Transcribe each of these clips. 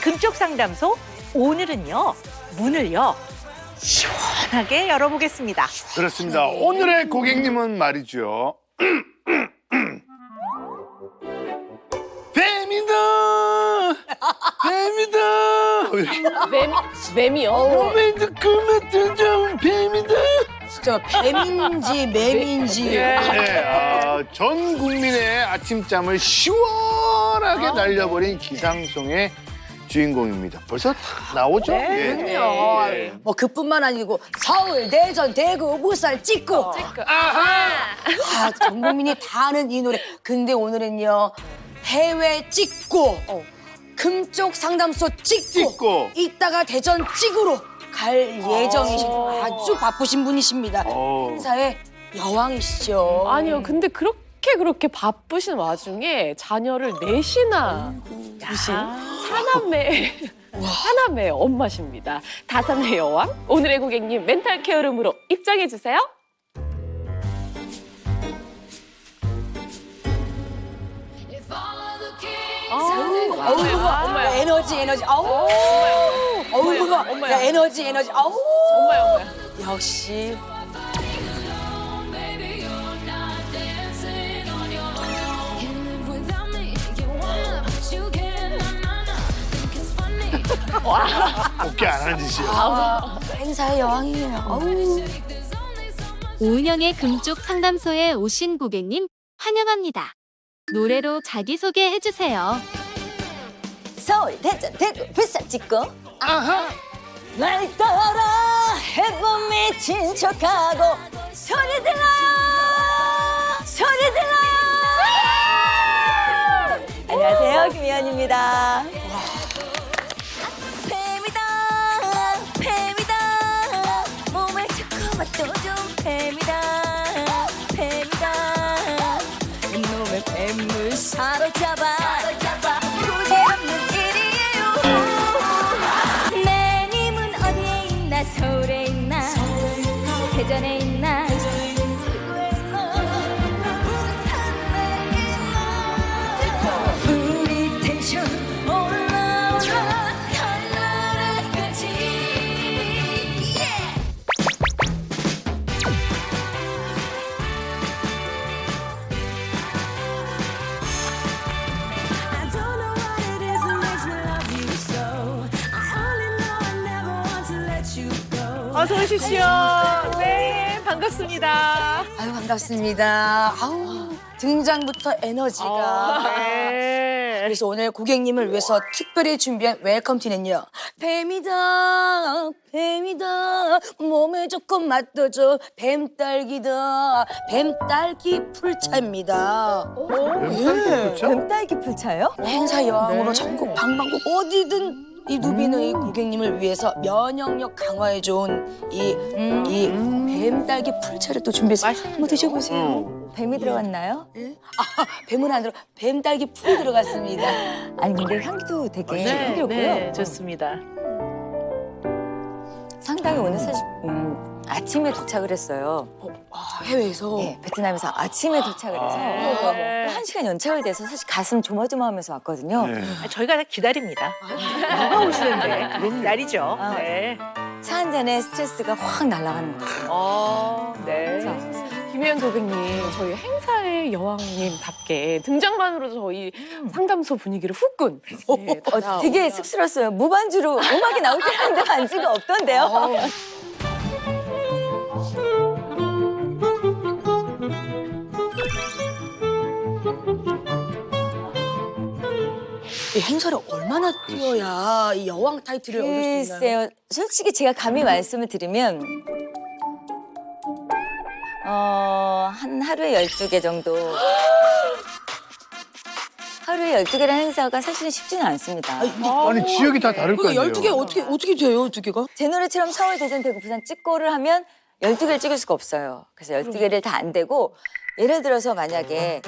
금쪽 상담소 오늘은요 문을요 시원하게 열어보겠습니다. 그렇습니다. 오늘의 고객님은 말이죠. 뱀이다! 뱀이다! 매미요? 로맨스 꿈에 좀 뱀이다! 진짜 뱀인지 매미인지. 네, 전 국민의 아침잠을 시원하게 날려버린 기상송의 주인공입니다. 벌써 다 나오죠? 네, 예. 뭐 그뿐만 아니고 서울, 대전, 대구, 부산 찍고. 아, 전 국민이 다 아는 이 노래. 근데 오늘은요 해외 찍고 금쪽 상담소 찍고 이따가 대전 찍으러 갈 예정이신 아주 바쁘신 분이십니다. 행사의 여왕이시죠. 아니요, 근데 그렇게 바쁘신 와중에 자녀를 넷이나 두신 사남매의 엄마십니다. 다산의 여왕, 오늘의 고객님 멘탈 케어룸으로 입장해주세요. 어우, 에너지. 아우, 어우, 야, 에너지. 아우, 정말. 역시. 어깨 안 앉으시오. 행사의 여왕이에요. 아우. 오은영의 금쪽 상담소에 오신 고객님 환영합니다. 노래로 자기소개 해주세요. 서울, 대전, 대구, 부산 찍고. 날 따라 해본 미친 척하고 소리 질러요. 안녕하세요, 김희연입니다. 뱀이다 몸을 조금만 또좀 뱀이다 놈의 뱀을 사로잡아 부질없는 일이에요. 내 님은 어디에 있나 서울에 있나 대전에 있나 부산에 있나 우리 텐션 올라올라 달라라 같이 어서 오십시오. 네, 반갑습니다. 아유 반갑습니다. 아우 등장부터 에너지가. 네. 그래서 오늘 고객님을 위해서 특별히 준비한 웰컴 티는요. 뱀이다 몸에 조금 맛도줘 뱀딸기다 뱀딸기 풀차입니다. 뱀딸기 풀차요? 행사 여왕으로 전국 방방곡 어디든 이 누비는 이 고객님을 위해서 면역력 강화에 좋은 이 뱀딸기 풀차를 또 준비했어요. 한번 드셔보세요. 뱀이 들어갔나요? 아, 뱀은 안 들어 뱀딸기 풀이 들어갔습니다. 아니 근데 향기도 되게 네, 향기롭고요. 네, 좋습니다. 상당히 오늘 사실 아침에 도착을 했어요. 해외에서. 네, 베트남에서 아침에 도착을 해서 네. 1시간 연착을 돼서 사실 가슴 조마조마하면서 왔거든요. 저희가 다 기다립니다. 누가 오시는데 기다리죠. 아. 네. 차 한 잔에 스트레스가 확 날아가는 거예요. 네. 김혜연 고객님, 저희 행사의 여왕님답게 등장만으로도 저희 상담소 분위기를 후끈. 네, 되게 쑥스러웠어요. 무반주로 음악이 나올 줄 알았는데 반주가 없던데요. 이 행사를 얼마나 뛰어야 이 여왕 타이틀을 얻을 수 있나요? 글쎄요. 솔직히 제가 감히 말씀을 드리면 한 하루에 12개 정도. 하루에 12개라는 행사가 사실은 쉽지는 않습니다. 아니 지역이 다 다를 거 그러니까 아니에요. 12개 어떻게 돼요, 12개가? 제 노래처럼 서울, 대전, 대구, 부산 찍고를 하면 12개를 찍을 수가 없어요. 그래서 12개를 다 안 되고 예를 들어서 만약에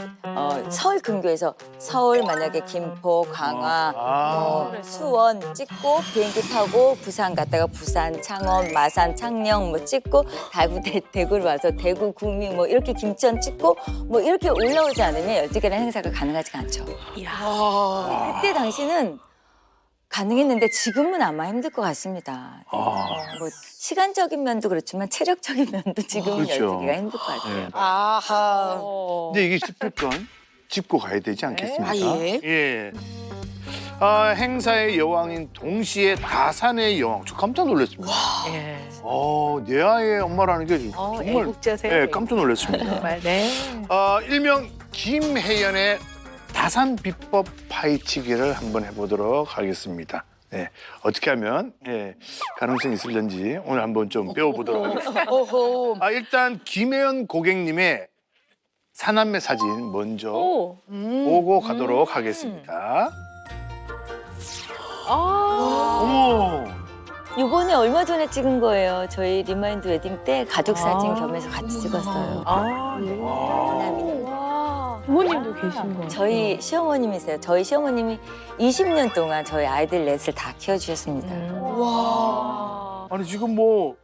서울 근교에서 서울 만약에 김포, 강화, 수원 찍고 비행기 타고 부산 갔다가 부산, 창원, 마산, 창녕 뭐 찍고 대구를 와서 대구, 구미 뭐 이렇게 김천 찍고 뭐 이렇게 올라오지 않으면 12개라는 행사가 가능하지가 않죠. 그때 당시는 가능했는데 지금은 아마 힘들 것 같습니다. 아, 뭐 시간적인 면도 그렇지만 체력적인 면도 지금은 그렇죠. 12개가 힘들 것 같아요. 네. 아하. 근데 이게 씹힐 건 짚고 가야 되지 않겠습니까? 아, 예. 예. 행사의 여왕인 동시에 다산의 여왕. 저 깜짝 놀랐습니다. 예. 내 아이의 엄마라는 게 지금 정말 애국자세요. 예, 깜짝 놀랐습니다. 정말 네. 일명 김혜연의 다산 비법 파헤치기를 한번 해보도록 하겠습니다. 네, 어떻게 하면 가능성이 있을런지 오늘 한번 좀 배워보도록 하겠습니다. 오호. 일단 김혜연 고객님의 사남매 사진 먼저 오. 보고 가도록 하겠습니다. 아. 어머, 이번에 얼마 전에 찍은 거예요. 저희 리마인드 웨딩 때 가족 사진 겸해서 같이 찍었어요. 하나미는. 부모님도 계신 거예요. 저희 시어머님이세요. 저희 시어머님이 20년 동안 저희 아이들 넷을 다 키워주셨습니다. 와. 아니 지금 뭐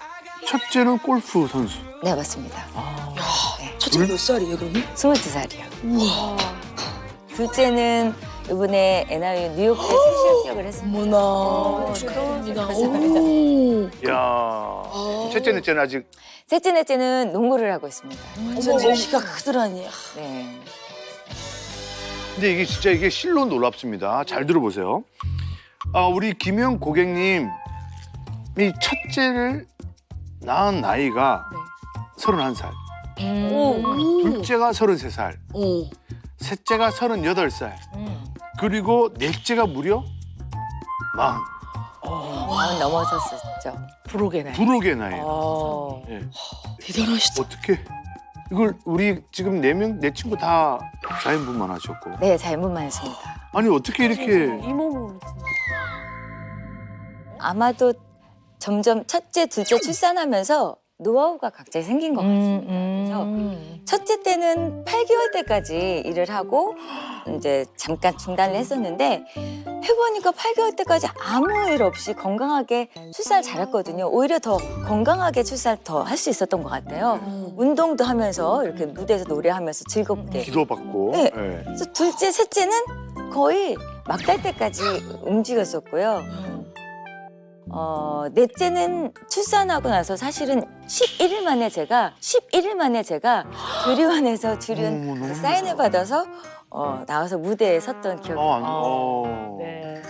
첫째는 골프 선수. 네, 맞습니다. 첫째 몇 살이에요, 그러면? 22살이요. 우와. 둘째는 이번에 NIU 뉴욕대 새 시합을 했습니다. 어머나. 축하드립니다. 오. 야, 첫째, 넷째는 아직 셋째, 넷째는 농구를 하고 있습니다. 어머, 키가 크더라니. 네. 근데 이게 진짜 이게 실로 놀랍습니다. 잘 들어보세요. 우리 김영 고객님 이 첫째를 낳은 나이가 31살, 둘째가 33살, 오. 셋째가 38살, 그리고 넷째가 무려 40. 넘어섰었죠. 부록의 나이. 부록의 나이에요. 예. 대단하시다. 어떻게 이걸 우리 지금 4명, 내 친구 다 자연분만 하셨고. 네, 잘못만 했습니다. 아니 어떻게 이렇게 이 몸으로. 아마도 점점 첫째, 둘째 출산하면서 노하우가 각자 생긴 것 같습니다. 그래서 첫째 때는 8개월 때까지 일을 하고 이제 잠깐 중단을 했었는데 해보니까 8개월 때까지 아무 일 없이 건강하게 출산을 잘했거든요. 오히려 더 건강하게 출산을 더 할 수 있었던 것 같아요. 운동도 하면서 이렇게 무대에서 노래하면서 즐겁게. 기도받고. 네. 예. 그래서 둘째, 셋째는 거의 막달 때까지 움직였었고요. 넷째는 출산하고 나서 사실은 11일 만에 제가 주류원에서 주류원 어머나. 사인을 받아서 나와서 무대에 섰던 기억이 나요. 네.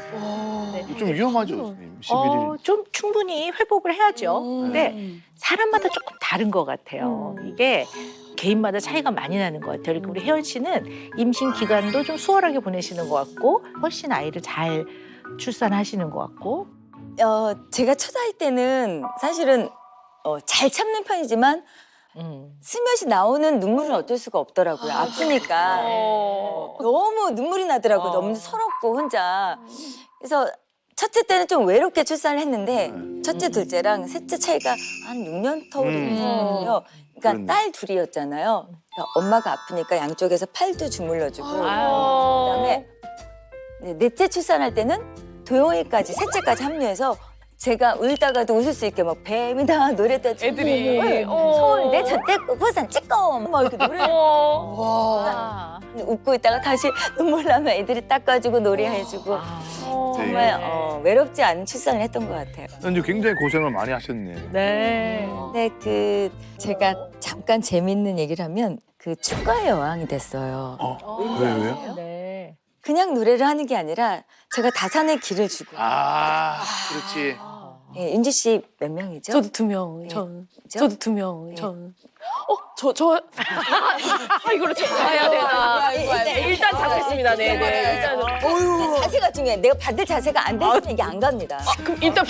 좀 위험하죠, 선생님. 11일. 좀 충분히 회복을 해야죠. 근데 사람마다 조금 다른 것 같아요. 이게 개인마다 차이가 많이 나는 것 같아요. 그러니까 우리 혜연 씨는 임신 기간도 좀 수월하게 보내시는 것 같고 훨씬 아이를 잘 출산하시는 것 같고. 제가 첫 아이 때는 사실은 잘 참는 편이지만 스며시 나오는 눈물은 어쩔 수가 없더라고요. 아프니까. 너무 눈물이 나더라고요. 너무 서럽고 혼자. 그래서 첫째 때는 좀 외롭게 출산을 했는데 첫째, 둘째랑 셋째 차이가 한 6년 터울이거든요. 그러니까 그렇네. 딸 둘이었잖아요. 그러니까 엄마가 아프니까 양쪽에서 팔도 주물러주고 그다음에 넷째 출산할 때는 도영이까지 셋째까지 합류해서 제가 울다가도 웃을 수 있게 막 뱀이다 노래다 애들이. 서울 내전 떼고 부산 찍고 막 이렇게 노래 와. 웃고 있다가 다시 눈물 나면 애들이 닦아주고 노래해주고 정말 외롭지 않은 출산을 했던 것 같아요. 근데 굉장히 고생을 많이 하셨네. 네. 근데 제가 잠깐 재밌는 얘기를 하면 축가의 여왕이 됐어요. 왜요? 네. 그냥 노래를 하는 게 아니라 제가 다산의 길을 주고 그렇지. 예, 윤지 씨 몇 명이죠? 저도 2명. 저도 2명. 이거를 잡아야 되나. 일단 잡겠습니다. 네. 일단. 자세가 중요해. 내가 받을 자세가 안 됐으면 이게 안 갑니다. 그럼 일단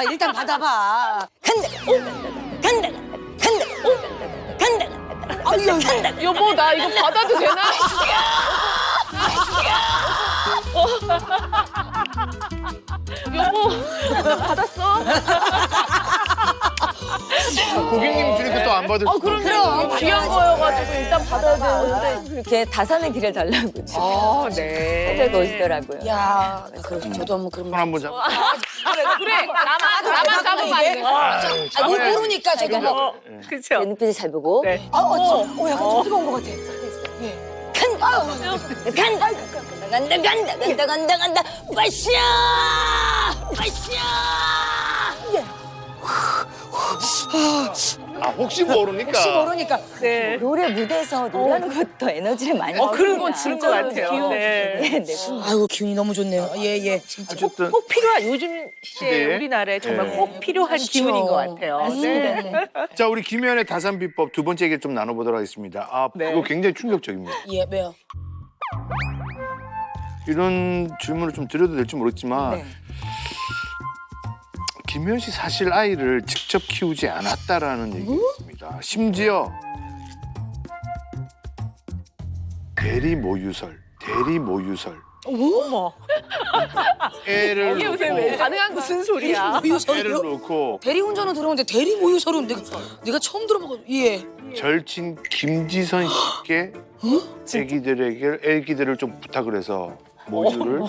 일단 받아봐. 간다. 여보 나 이거 받아도 되나? 여보 나 받았어? 고객님 주니까 또 안 받을 수 그럼 귀한 거여가지고 일단 받아야 되는데. 그렇게 다산의 길을 달라고 네. 고백 오시더라고요. 야, 그럼 저도 한번 그럼. 손 한번 잡고. 그래 나만 잡으면 안 돼. 모르니까 제가. 그렇죠. 내 눈빛을 잘 보고 네. 약간 좀 뜨거운 것 같아. 간다 마셔 아 혹시 모르니까. 혹시 모르니까. 네. 노래 무대에서 노래하는 것도 에너지를 많이 그런 건 씁니다. 진짜 같아요. 귀여워. 네. 네. 아이고 기운이 너무 좋네요. 예. 어쨌든 꼭 필요한 요즘 시대 시대에. 우리나라에 정말 네. 꼭 필요한 기운인 것 같아요. 맞습니다. 네. 네. 자 우리 김혜연의 다산 비법 두 번째 얘기 좀 나눠보도록 하겠습니다. 아 네. 그거 굉장히 충격적입니다. 예, 왜요? 이런 질문을 좀 드려도 될지 모르겠지만 네. 김혜연 씨 사실 아이를 직접 키우지 않았다라는 얘기가 있습니다. 심지어 대리 모유설. 어머, 애를 이게 요새 왜 가능한 거야? 무슨 소리야? 애를 모유설이요? 놓고 대리운전은 들어오는데 대리 모유설은 내가 처음 들어보고 예. 절친 김지선 씨께 애기들을 좀 부탁을 해서 모유를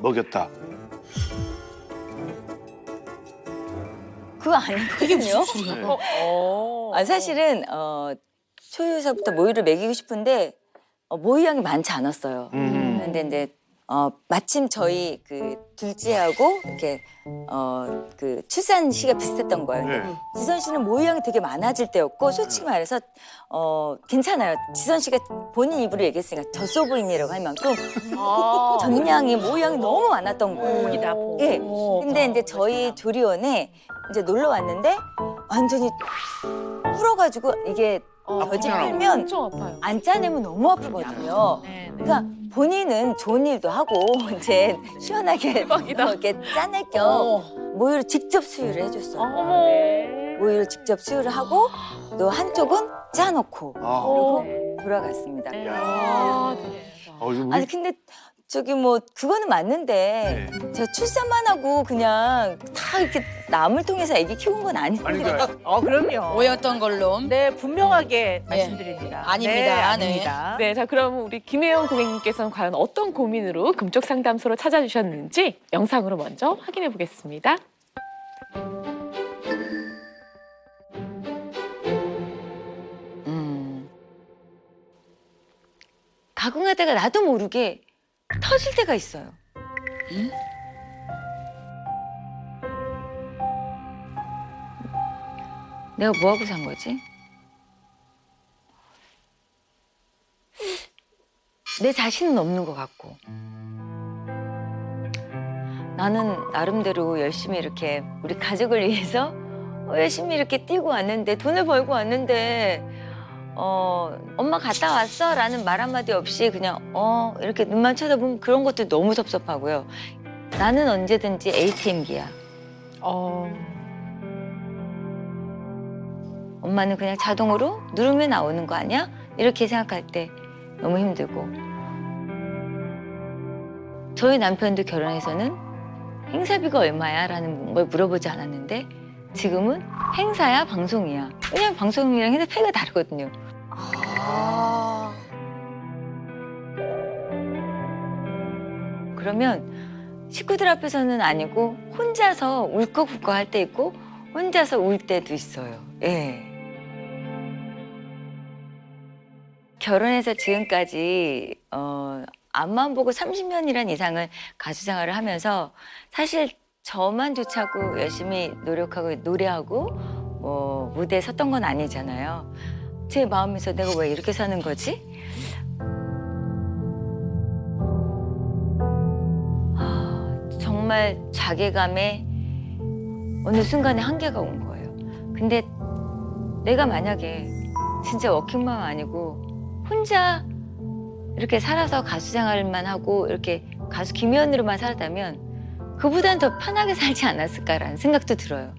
먹였다. 그거 아니거든요. 네. 사실은 초유서부터 모유를 먹이고 싶은데 모유양이 많지 않았어요. 근데 이제 마침 저희 그 둘째하고 이렇게 그 출산 시기가 비슷했던 거예요. 근데 네. 지선 씨는 모유양이 되게 많아질 때였고 솔직히 말해서 괜찮아요. 지선 씨가 본인 입으로 얘기했으니까 젖소부인이라고 할 만큼 전량이 모유양이 너무 많았던 거예요. 복이다, 복. 예. 근데 이제 저희 조리원에 이제 놀러 왔는데 완전히 풀어가지고 이게 젖이 아프잖아. 풀면 엄청 아파요. 안 짜내면 너무 아프거든요. 네, 네. 그러니까 본인은 좋은 일도 하고 이제 시원하게 이렇게 짜낼 겸 모유를 직접 수유를 해줬어요. 어머. 모유를 직접 수유를 하고 또 한쪽은 짜놓고 아, 그리고 돌아갔습니다. 아, 이거 우리 아니 근데 저기 뭐 그거는 맞는데 네. 제가 출산만 하고 그냥 다 이렇게 남을 통해서 아기 키운 건 아닌데. 아니 그러니까 그럼요. 오해였던 걸로. 네, 분명하게 말씀드립니다. 아닙니다. 네, 아닙니다. 네, 자 그럼 우리 김혜영 고객님께서는 과연 어떤 고민으로 금쪽 상담소로 찾아주셨는지 영상으로 먼저 확인해 보겠습니다. 가공하다가 나도 모르게 터질 때가 있어요. 내가 뭐 하고 산 거지? 내 자신은 없는 것 같고. 나는 나름대로 열심히 이렇게 우리 가족을 위해서 열심히 이렇게 뛰고 왔는데 돈을 벌고 왔는데 엄마 갔다 왔어? 라는 말 한마디 없이 그냥 이렇게 눈만 쳐다보면 그런 것도 너무 섭섭하고요. 나는 언제든지 ATM기야. 엄마는 그냥 자동으로 누르면 나오는 거 아니야? 이렇게 생각할 때 너무 힘들고. 저희 남편도 결혼해서는 행사비가 얼마야? 라는 걸 물어보지 않았는데 지금은 행사야? 방송이야? 왜냐면 방송이랑 행사비가 다르거든요. 그러면 식구들 앞에서는 아니고 혼자서 울컥울컥 할 때 있고 혼자서 울 때도 있어요. 예. 결혼해서 지금까지 앞만 보고 30년이란 이상을 가수 생활을 하면서 사실 저만 좋자고 열심히 노력하고 노래하고 뭐 무대에 섰던 건 아니잖아요. 제 마음에서 내가 왜 이렇게 사는 거지? 정말 자괴감에 어느 순간에 한계가 온 거예요. 근데 내가 만약에 진짜 워킹맘 아니고 혼자 이렇게 살아서 가수 생활만 하고 이렇게 가수 김혜연으로만 살았다면 그보다는 더 편하게 살지 않았을까라는 생각도 들어요.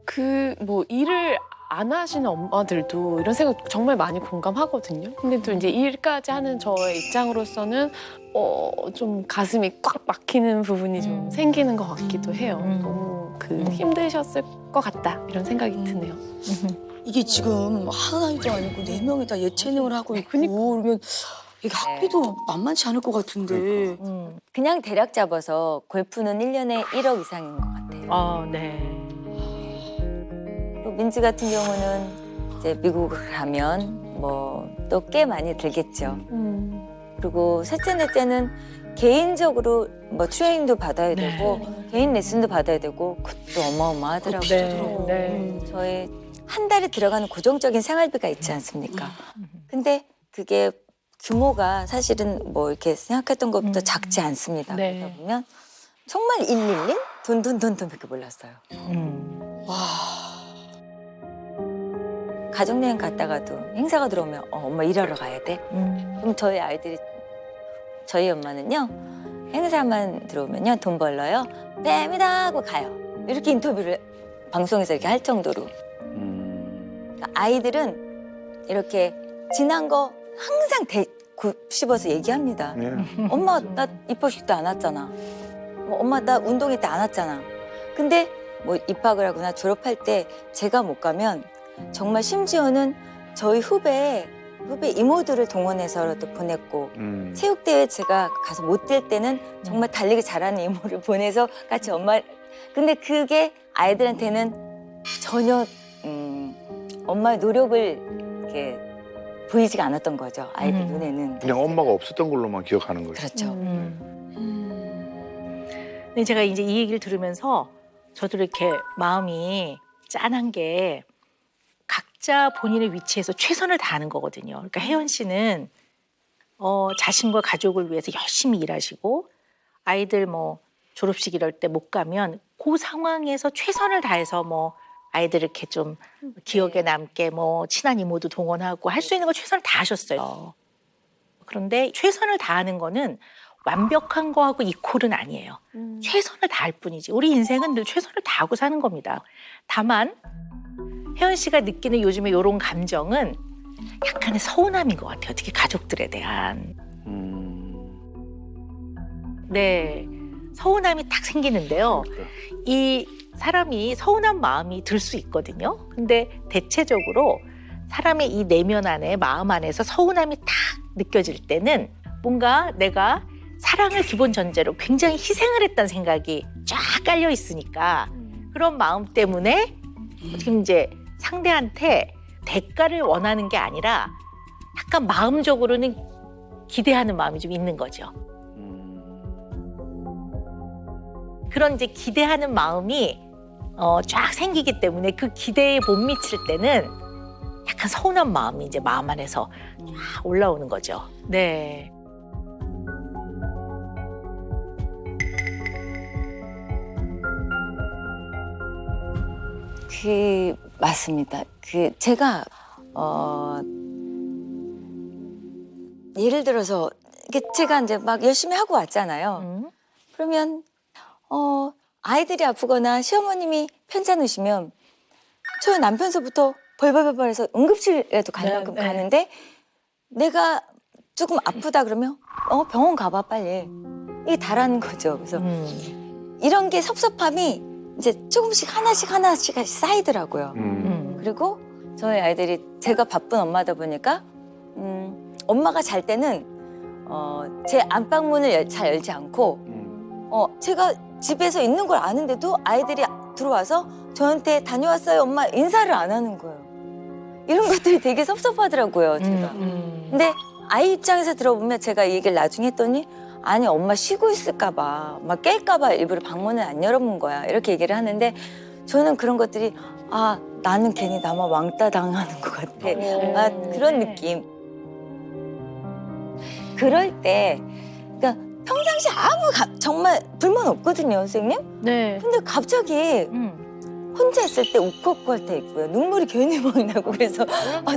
그 뭐 일을 안 하시는 엄마들도 이런 생각 정말 많이 공감하거든요. 근데 또 이제 일까지 하는 저의 입장으로서는 좀 가슴이 꽉 막히는 부분이 좀 생기는 것 같기도 해요. 너무 힘드셨을 것 같다 이런 생각이 드네요. 이게 지금 하나도 아니고 4명이 다 예체능을 하고 있고 그러면 이게 학비도 만만치 않을 것 같은데. 그냥 대략 잡아서 골프는 1년에 1억 이상인 것 같아요. 네. 민지 같은 경우는 이제 미국을 가면 뭐 또 꽤 많이 들겠죠. 그리고 셋째, 넷째는 개인적으로 뭐 트레이닝도 받아야 네. 되고 개인 레슨도 받아야 되고 그것도 어마어마하더라고요. 네. 저희 한 달에 들어가는 고정적인 생활비가 있지 않습니까? 근데 그게 규모가 사실은 뭐 이렇게 생각했던 것보다 작지 않습니다. 네. 그러다 보면 정말 111? 돈밖에 몰랐어요. 가족여행 갔다가도 행사가 들어오면 엄마 일하러 가야 돼? 그럼 저희 아이들이 저희 엄마는요 행사만 들어오면요 돈 벌러요 뺨이다 하고 가요. 이렇게 인터뷰를 방송에서 이렇게 할 정도로 그러니까 아이들은 이렇게 지난 거 항상 곱씹어서 얘기합니다. 네. 엄마 나 입학식 때 안 왔잖아. 뭐, 엄마 나 운동회 때 안 왔잖아. 근데 뭐 입학을 하거나 졸업할 때 제가 못 가면 정말 심지어는 저희 후배 이모들을 동원해서라도 보냈고 체육대회 제가 가서 못 뛸 때는 정말 달리기 잘하는 이모를 보내서 같이 엄마 근데 그게 아이들한테는 전혀 엄마의 노력을 이렇게 보이지가 않았던 거죠. 아이들 눈에는. 그냥 엄마가 없었던 걸로만 기억하는 거죠. 그렇죠. 근데 제가 이제 이 얘기를 들으면서 저도 이렇게 마음이 짠한 게 각자 본인의 위치에서 최선을 다하는 거거든요. 그러니까 혜연 씨는 자신과 가족을 위해서 열심히 일하시고 아이들 뭐 졸업식 이럴 때 못 가면 그 상황에서 최선을 다해서 뭐 아이들 이렇게 좀 기억에 남게 뭐 친한 이모도 동원하고 할 수 있는 거 최선을 다하셨어요. 그런데 최선을 다하는 거는 완벽한 거하고 이퀄은 아니에요. 최선을 다할 뿐이지. 우리 인생은 늘 최선을 다하고 사는 겁니다. 다만 혜연 씨가 느끼는 요즘에 이런 감정은 약간의 서운함인 것 같아요. 특히 가족들에 대한. 네, 서운함이 딱 생기는데요. 이 사람이 서운한 마음이 들 수 있거든요. 근데 대체적으로 사람의 이 내면 안에 마음 안에서 서운함이 딱 느껴질 때는 뭔가 내가 사랑을 기본 전제로 굉장히 희생을 했다는 생각이 쫙 깔려 있으니까 그런 마음 때문에 지금 이제 상대한테 대가를 원하는 게 아니라 약간 마음적으로는 기대하는 마음이 좀 있는 거죠. 그런 이제 기대하는 마음이 쫙 생기기 때문에 그 기대에 못 미칠 때는 약간 서운한 마음이 이제 마음 안에서 쫙 올라오는 거죠. 네. 맞습니다. 제가 예를 들어서 이게 제가 이제 막 열심히 하고 왔잖아요. 그러면 아이들이 아프거나 시어머님이 편찮으시면 저희 남편서부터 벌벌벌벌해서 응급실에도 갈 만큼 가는데 내가 조금 아프다 그러면 병원 가봐 빨리. 이게 다라는 거죠. 그래서 이런 게 섭섭함이 이제 조금씩 하나씩 쌓이더라고요. 그리고 저희 아이들이 제가 바쁜 엄마다 보니까 엄마가 잘 때는 제 안방문을 잘 열지 않고 제가 집에서 있는 걸 아는데도 아이들이 들어와서 저한테 다녀왔어요 엄마 인사를 안 하는 거예요. 이런 것들이 되게 섭섭하더라고요 제가. 근데 아이 입장에서 들어보면 제가 이 얘기를 나중에 했더니 아니 엄마 쉬고 있을까 봐 엄마 깰까 봐 일부러 방문을 안 열어본 거야 이렇게 얘기를 하는데 저는 그런 것들이 나는 괜히 나만 왕따 당하는 것 같아. 그런 느낌. 그럴 때 그러니까 평상시 아무 정말 불만 없거든요 선생님. 네. 근데 갑자기 혼자 있을 때 울컥고 할 때 있고요. 눈물이 괜히 막 나고 그래서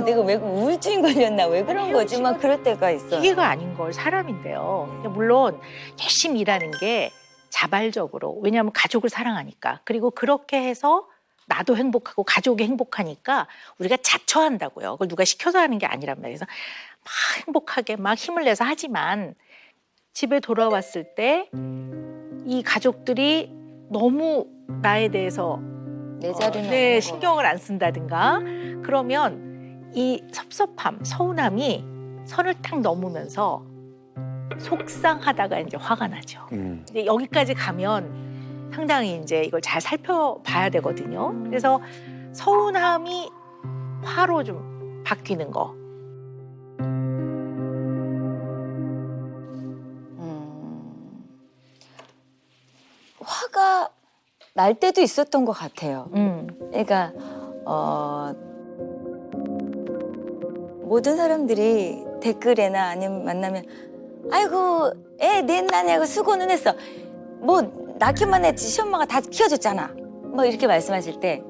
내가 왜 우울증 걸렸나 왜 그런 거지 막 그럴 때가 있어요. 기계가 아닌 걸 사람인데요. 물론 열심히 일하는 게 자발적으로 왜냐하면 가족을 사랑하니까 그리고 그렇게 해서 나도 행복하고 가족이 행복하니까 우리가 자처한다고요. 그걸 누가 시켜서 하는 게 아니란 말이에요. 그래서 막 행복하게 막 힘을 내서 하지만 집에 돌아왔을 때 이 가족들이 너무 나에 대해서 내 자리는 신경을 안 쓴다든가 그러면 이 섭섭함, 서운함이 선을 딱 넘으면서 속상하다가 이제 화가 나죠. 근데 여기까지 가면 상당히 이제 이걸 잘 살펴봐야 되거든요. 그래서 서운함이 화로 좀 바뀌는 거. 화가 날 때도 있었던 것 같아요. 그러니까 모든 사람들이 댓글에나 아니면 만나면 아이고 애 넷나냐고 수고는 했어. 뭐 낳기만 했지 시엄마가 다 키워줬잖아. 뭐 이렇게 말씀하실 때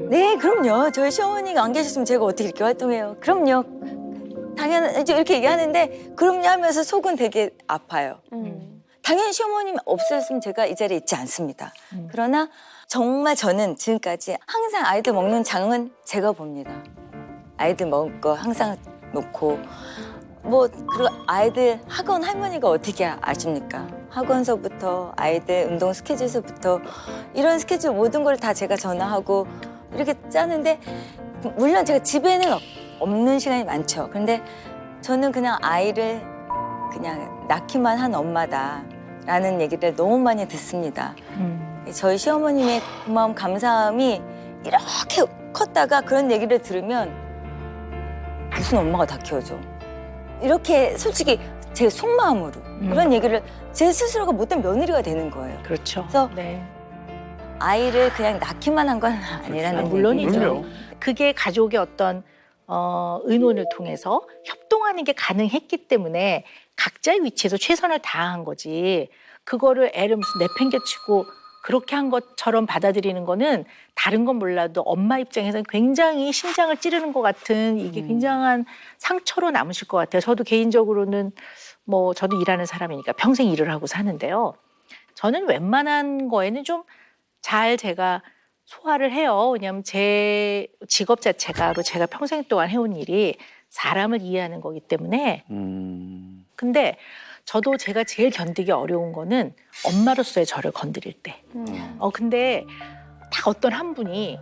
네 그럼요. 저희 시어머니가 안 계셨으면 제가 어떻게 이렇게 활동해요. 그럼요. 당연하죠. 이렇게 얘기하는데 그럼요 하면서 속은 되게 아파요. 당연히 시어머님 없었으면 제가 이 자리에 있지 않습니다. 그러나 정말 저는 지금까지 항상 아이들 먹는 장은 제가 봅니다. 아이들 먹을 거 항상 놓고 뭐 그리고 아이들 학원 할머니가 어떻게 아십니까? 학원서부터 아이들 운동 스케줄서부터 이런 스케줄 모든 걸 다 제가 전화하고 이렇게 짜는데 물론 제가 집에는 없는 시간이 많죠. 그런데 저는 그냥 아이를 그냥 낳기만 한 엄마다라는 얘기를 너무 많이 듣습니다. 저희 시어머님의 고마움 감사함이 이렇게 컸다가 그런 얘기를 들으면 무슨 엄마가 다 키워줘. 이렇게 솔직히 제 속마음으로 그런 얘기를 제 스스로가 못된 며느리가 되는 거예요. 그렇죠. 그래서 네. 아이를 그냥 낳기만 한 건 아니라는 아, 물론이죠. 그럼요. 그게 가족의 어떤 의논을 통해서 협동하는 게 가능했기 때문에 각자의 위치에서 최선을 다한 거지. 그거를 애를 무슨 내팽개치고 그렇게 한 것처럼 받아들이는 거는 다른 건 몰라도 엄마 입장에서는 굉장히 심장을 찌르는 것 같은 이게 굉장한 상처로 남으실 것 같아요. 저도 개인적으로는 뭐 저도 일하는 사람이니까 평생 일을 하고 사는데요. 저는 웬만한 거에는 좀 잘 제가 소화를 해요. 왜냐하면 제 직업 자체가 제가 평생 동안 해온 일이 사람을 이해하는 거기 때문에. 근데 저도 제가 제일 견디기 어려운 거는 엄마로서의 저를 건드릴 때. 근데 다 어떤 한 분이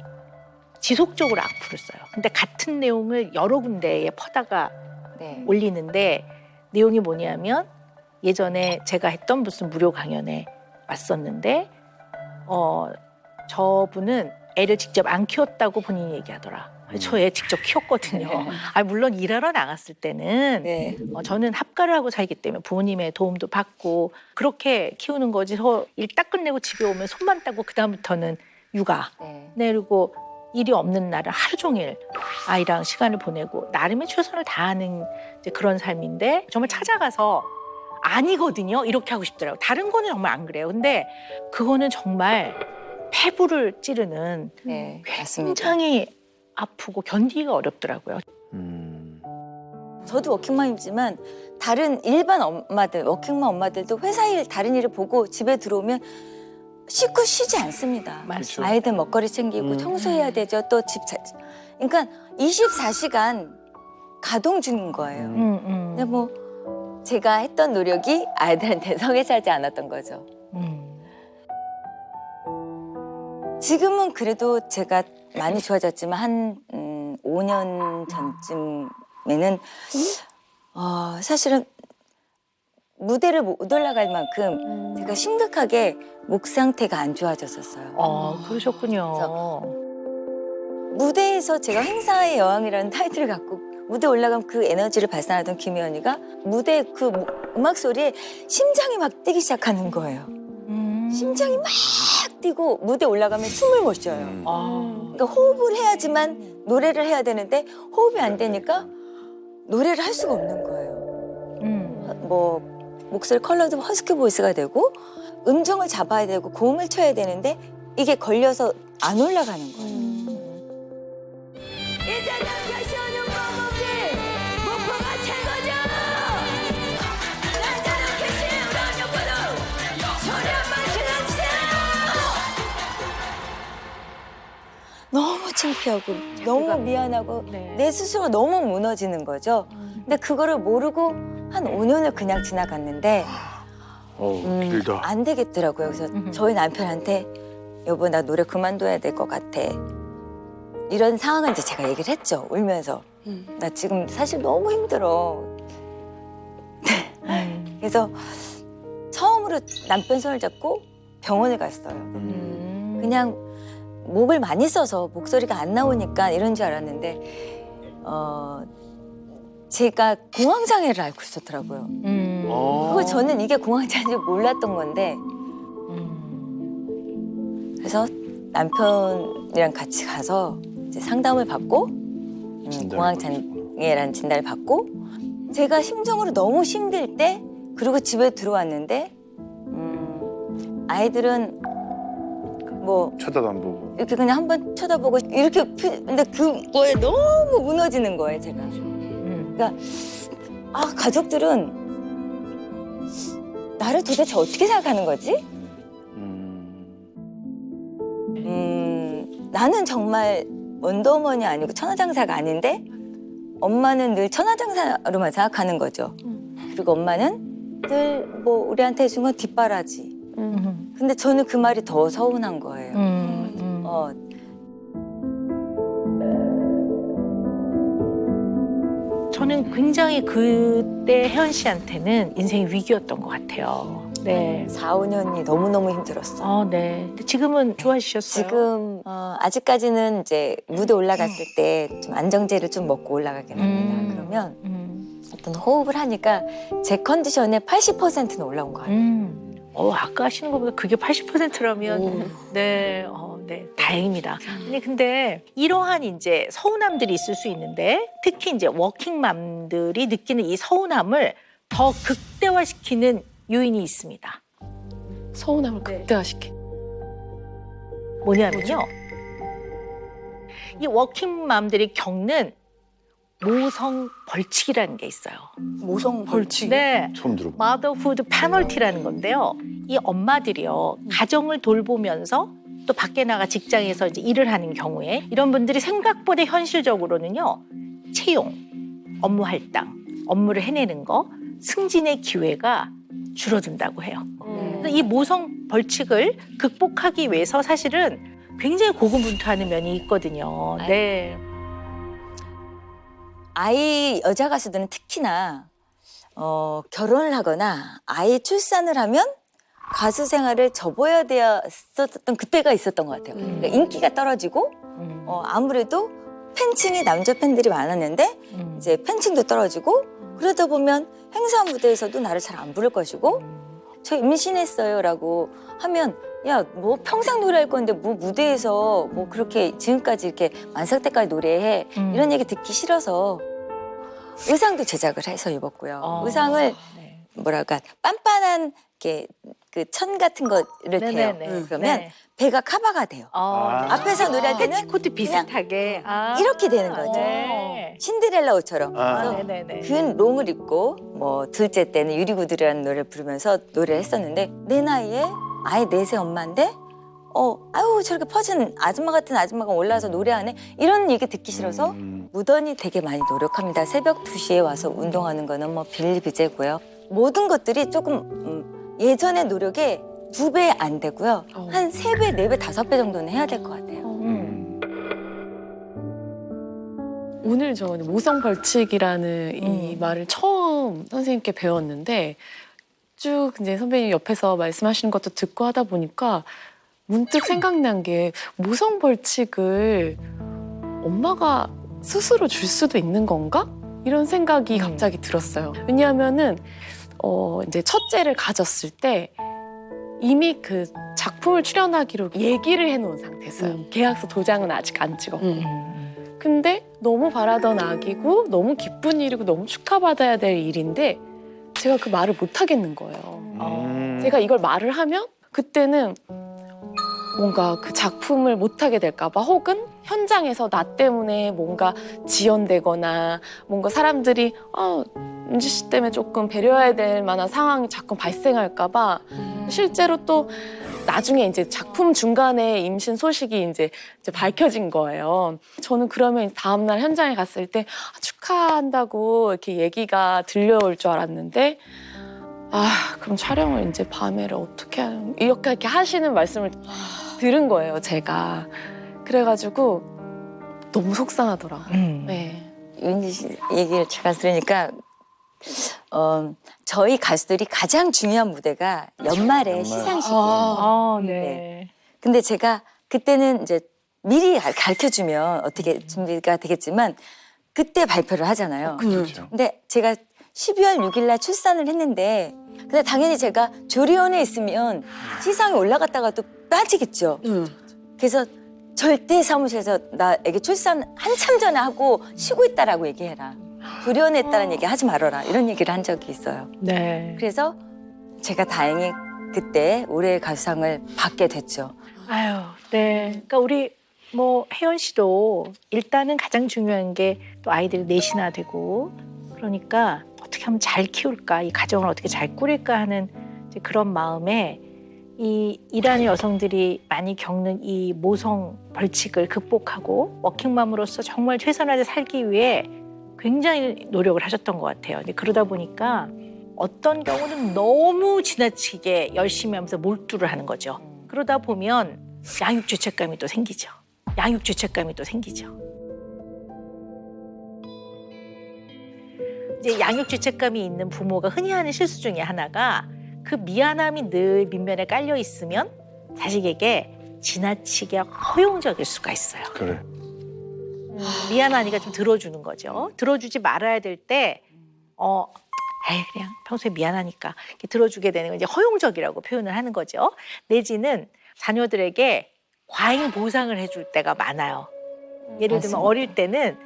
지속적으로 악플을 써요. 근데 같은 내용을 여러 군데에 퍼다가 네. 올리는데 내용이 뭐냐면 예전에 제가 했던 무슨 무료 강연에 왔었는데 저분은 애를 직접 안 키웠다고 본인이 얘기하더라. 저 애 직접 키웠거든요. 물론 일하러 나갔을 때는 네. 저는 합가를 하고 살기 때문에 부모님의 도움도 받고 그렇게 키우는 거지. 일 딱 끝내고 집에 오면 손만 닦고 그다음부터는 육아. 네. 네, 그리고 일이 없는 날은 하루 종일 아이랑 시간을 보내고 나름의 최선을 다하는 이제 그런 삶인데 정말 찾아가서 아니거든요. 이렇게 하고 싶더라고요. 다른 거는 정말 안 그래요. 근데 그거는 정말 폐부를 찌르는 네. 맞습니다. 굉장히 아프고 견디기가 어렵더라고요. 저도 워킹맘이지만 다른 일반 엄마들, 워킹맘 엄마들도 회사 일, 다른 일을 보고 집에 들어오면 씻고 쉬지 않습니다. 맞습니다. 아이들 먹거리 챙기고 청소해야 되죠. 또 집 그러니까 24시간 가동 중인 거예요. 근데 뭐 제가 했던 노력이 아이들한테 성에 차지 않았던 거죠. 지금은 그래도 제가 많이 좋아졌지만 한 5년 전쯤에는 사실은 무대를 못 올라갈 만큼 제가 심각하게 목 상태가 안 좋아졌었어요. 그러셨군요. 무대에서 제가 행사의 여왕이라는 타이틀을 갖고 무대 올라가면 그 에너지를 발산하던 김혜연이가 무대 그 음악 소리에 심장이 막 뛰기 시작하는 거예요. 심장이 막 뛰고 무대 올라가면 숨을 못 쉬어요. 그러니까 호흡을 해야지만 노래를 해야 되는데 호흡이 안 되니까 노래를 할 수가 없는 거예요. 뭐 목소리 컬러도 허스키 보이스가 되고 음정을 잡아야 되고 고음을 쳐야 되는데 이게 걸려서 안 올라가는 거예요. 이제 다시 오는 방법이 목표가 최고죠. 남자답게 시우런 욕구도 소리 한번 질러주세요. 너무 창피하고 너무 미안하고 네. 내 스스로 너무 무너지는 거죠. 근데 그거를 모르고 한 5년을 그냥 지나갔는데 길다. 안 되겠더라고요. 그래서 저희 남편한테 여보 나 노래 그만둬야 될 것 같아. 이런 상황을 이제 제가 얘기를 했죠. 울면서. 나 지금 사실 너무 힘들어. 그래서 처음으로 남편 손을 잡고 병원을 갔어요. 그냥 목을 많이 써서 목소리가 안 나오니까 이런 줄 알았는데 제가 공황장애를 앓고 있었더라고요. 그거 저는 이게 공황장애인지 몰랐던 건데 그래서 남편이랑 같이 가서 이제 상담을 받고 공황장애라는 진단을 받고 제가 심정으로 너무 힘들 때 그리고 집에 들어왔는데 아이들은 뭐 쳐다도 안 보고. 이렇게 그냥 한번 쳐다보고 이렇게 근데 그거에 너무 무너지는 거예요 제가. 그러니까 가족들은 나를 도대체 어떻게 생각하는 거지? 나는 정말 원더우먼이 아니고 천하장사가 아닌데 엄마는 늘 천하장사로만 생각하는 거죠. 그리고 엄마는 늘 뭐 우리한테 해준 건 뒷바라지. 근데 저는 그 말이 더 서운한 거예요. 저는 굉장히 그때 혜연 씨한테는 인생의 위기였던 것 같아요. 네. 4, 5년이 너무너무 힘들었어. 네. 근데 지금은 좋아지셨어요? 지금 아직까지는 이제 무대 올라갔을 때 좀 안정제를 좀 먹고 올라가긴 합니다. 그러면 어떤 호흡을 하니까 제 컨디션의 80%는 올라온 것 같아요. 아까 하시는 것보다 그게 80%라면 네, 네, 다행입니다. 아니 근데 이러한 이제 서운함들이 있을 수 있는데 특히 이제 워킹맘들이 느끼는 이 서운함을 더 극대화시키는 요인이 있습니다. 서운함을 극대화시켜. 뭐냐면요, 이 워킹맘들이 겪는 모성 벌칙이라는 게 있어요. 모성 벌칙. 네. 처음 들어봐. 마더후드 페널티라는 건데요. 이 엄마들이요, 가정을 돌보면서 또 밖에 나가 직장에서 이제 일을 하는 경우에 이런 분들이 생각보다 현실적으로는요, 채용, 업무 할당, 업무를 해내는 거, 승진의 기회가 줄어든다고 해요. 그래서 이 모성 벌칙을 극복하기 위해서 사실은 굉장히 고군분투하는 면이 있거든요. 네. 여자 가수들은 특히나 결혼을 하거나 아이 출산을 하면 가수 생활을 접어야 되었었던 그때가 있었던 것 같아요. 그러니까 인기가 떨어지고 아무래도 팬층이 남자 팬들이 많았는데 이제 팬층도 떨어지고 그러다 보면 행사 무대에서도 나를 잘 안 부를 것이고 저 임신했어요라고 하면 야 뭐 평생 노래할 건데 뭐 무대에서 뭐 그렇게 지금까지 이렇게 만삭 때까지 노래해 이런 얘기 듣기 싫어서 의상도 제작을 해서 입었고요. 의상을 뭐랄까 빤빤한 이렇게 그 천 같은 거를 대요. 그러면 배가 커버가 돼요. 앞에서 노래할 때는 패치코트 비슷하게 이렇게 되는 거죠. 네. 신데렐라 옷처럼. 그래서 네네네. 긴 롱을 입고 뭐 둘째 때는 유리구두라는 노래를 부르면서 노래를 했었는데 내 나이에 아이 넷의 엄마인데 아유 저렇게 퍼진 아줌마 같은 아줌마가 올라와서 노래하네 이런 얘기 듣기 싫어서 무던히 되게 많이 노력합니다. 새벽 2시에 와서 운동하는 거는 뭐 비일비재고요. 모든 것들이 조금 예전의 노력에 2배 안 되고요. 한 3배, 4배, 5배 정도는 해야 될 것 같아요. 오늘 저 모성 벌칙이라는 이 말을 처음 선생님께 배웠는데 쭉 이제 선배님 옆에서 말씀하시는 것도 듣고 하다 보니까 문득 생각난 게 모성 벌칙을 엄마가 스스로 줄 수도 있는 건가? 이런 생각이 갑자기 들었어요. 왜냐하면은 이제 첫째를 가졌을 때 이미 그 작품을 출연하기로 얘기를 해놓은 상태였어요. 계약서 도장은 아직 안 찍었고. 근데 너무 바라던 아기고 너무 기쁜 일이고 너무 축하받아야 될 일인데 제가 그 말을 못 하겠는 거예요. 제가 이걸 말을 하면 그때는 뭔가 그 작품을 못 하게 될까 봐 혹은 현장에서 나 때문에 뭔가 지연되거나 뭔가 사람들이 은지 씨 때문에 조금 배려해야 될 만한 상황이 자꾸 발생할까 봐 실제로 또 나중에 이제 작품 중간에 임신 소식이 이제 밝혀진 거예요. 저는 그러면 다음날 현장에 갔을 때 축하한다고 이렇게 얘기가 들려올 줄 알았는데 그럼 촬영을 이제 밤에를 어떻게 하는 이렇게 하시는 말씀을 들은 거예요, 제가. 그래가지고 너무 속상하더라고요. 네. 윤지 씨 얘기를 제가 들으니까 저희 가수들이 가장 중요한 무대가 연말에 시상식이에요. 네. 근데 제가 그때는 이제 미리 가르쳐주면 어떻게 준비가 되겠지만 그때 발표를 하잖아요. 그렇죠. 근데 제가 12월 6일 날 출산을 했는데 근데 당연히 제가 조리원에 있으면 시상에 올라갔다가 또 빠지겠죠. 그래서 절대 사무실에서 나 애기 출산 한참 전에 하고 쉬고 있다라고 얘기해라. 조리원에 있다는 얘기 하지 말아라. 이런 얘기를 한 적이 있어요. 네. 그래서 제가 다행히 그때 올해의 가수상을 받게 됐죠. 아유, 네. 그러니까 우리 뭐 혜연 씨도 일단은 가장 중요한 게 또 아이들이 넷이나 되고 그러니까 어떻게 하면 잘 키울까, 이 가정을 어떻게 잘 꾸릴까 하는 이제 그런 마음에 이 일하는 여성들이 많이 겪는 이 모성 벌칙을 극복하고 워킹맘으로서 정말 최선을 다해 살기 위해 굉장히 노력을 하셨던 것 같아요. 근데 그러다 보니까 어떤 경우는 너무 지나치게 열심히 하면서 몰두를 하는 거죠. 그러다 보면 양육 죄책감이 또 생기죠. 양육 죄책감이 또 생기죠. 이제 양육 죄책감이 있는 부모가 흔히 하는 실수 중에 하나가 그 미안함이 늘 밑면에 깔려 있으면 자식에게 지나치게 허용적일 수가 있어요. 그래. 미안하니까 좀 들어주는 거죠. 들어주지 말아야 될 때, 에이, 그냥 평소에 미안하니까 이렇게 들어주게 되는 건 이제 허용적이라고 표현을 하는 거죠. 내지는 자녀들에게 과잉 보상을 해줄 때가 많아요. 예를 들면 맞습니다. 어릴 때는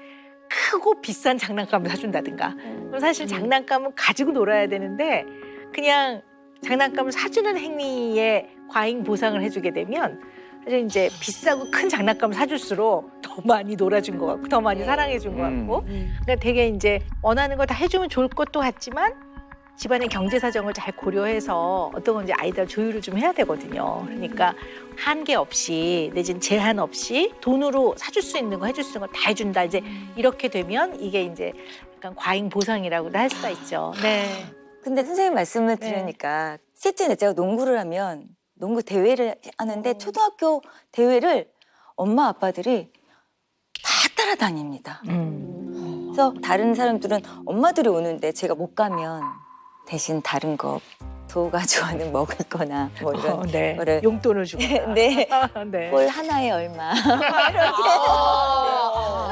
크고 비싼 장난감을 사준다든가. 그럼 사실 장난감은 가지고 놀아야 되는데 그냥 장난감을 사주는 행위에 과잉 보상을 해주게 되면 사실 이제 비싸고 큰 장난감을 사줄수록 더 많이 놀아준 것 같고 더 많이 사랑해준 것 같고 그러니까 되게 이제 원하는 걸 다 해주면 좋을 것도 같지만 집안의 경제 사정을 잘 고려해서 어떤 건지 아이들 조율을 좀 해야 되거든요. 그러니까 한계 없이 내지는 제한 없이 돈으로 사줄 수 있는 거 해줄 수 있는 거 다 해준다. 이제 이렇게 되면 이게 이제 약간 과잉 보상이라고도 할 수가 있죠. 네. 근데 선생님 말씀을 들으니까 셋째 넷째가 농구를 하면 농구 대회를 하는데 초등학교 대회를 엄마 아빠들이 다 따라다닙니다. 그래서 다른 사람들은 엄마들이 오는데 제가 못 가면 대신 다른 거 도우가 좋아하는 먹을 거나 뭐 이런 네. 거를 용돈을 주고. 네. 네. 볼 하나에 얼마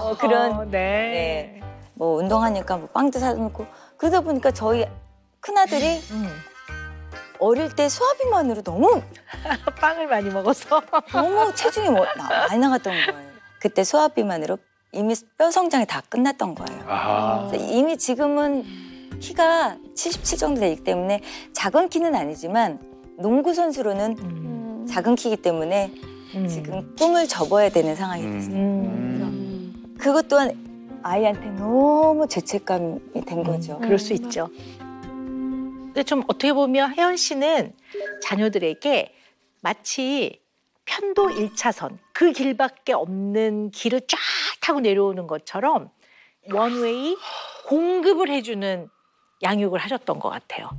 이렇게 그런 네. 뭐 운동하니까 뭐 빵도 사놓고 그러다 보니까 저희 큰아들이 어릴 때 수아비만으로 너무 빵을 많이 먹어서. 체중이 많이 나갔던 거예요. 그때 수아비만으로 이미 뼈 성장이 다 끝났던 거예요. 아하. 그래서 이미 지금은 키가 77 정도 되기 때문에 작은 키는 아니지만 농구 선수로는 작은 키이기 때문에 지금 꿈을 접어야 되는 상황이 됐어요. 그것 또한 아이한테 너무 죄책감이 된 거죠. 그럴 수 있죠. 근데 좀 어떻게 보면 혜연 씨는 자녀들에게 마치 편도 1차선 그 길밖에 없는 길을 쫙 타고 내려오는 것처럼 원웨이 공급을 해주는 양육을 하셨던 것 같아요.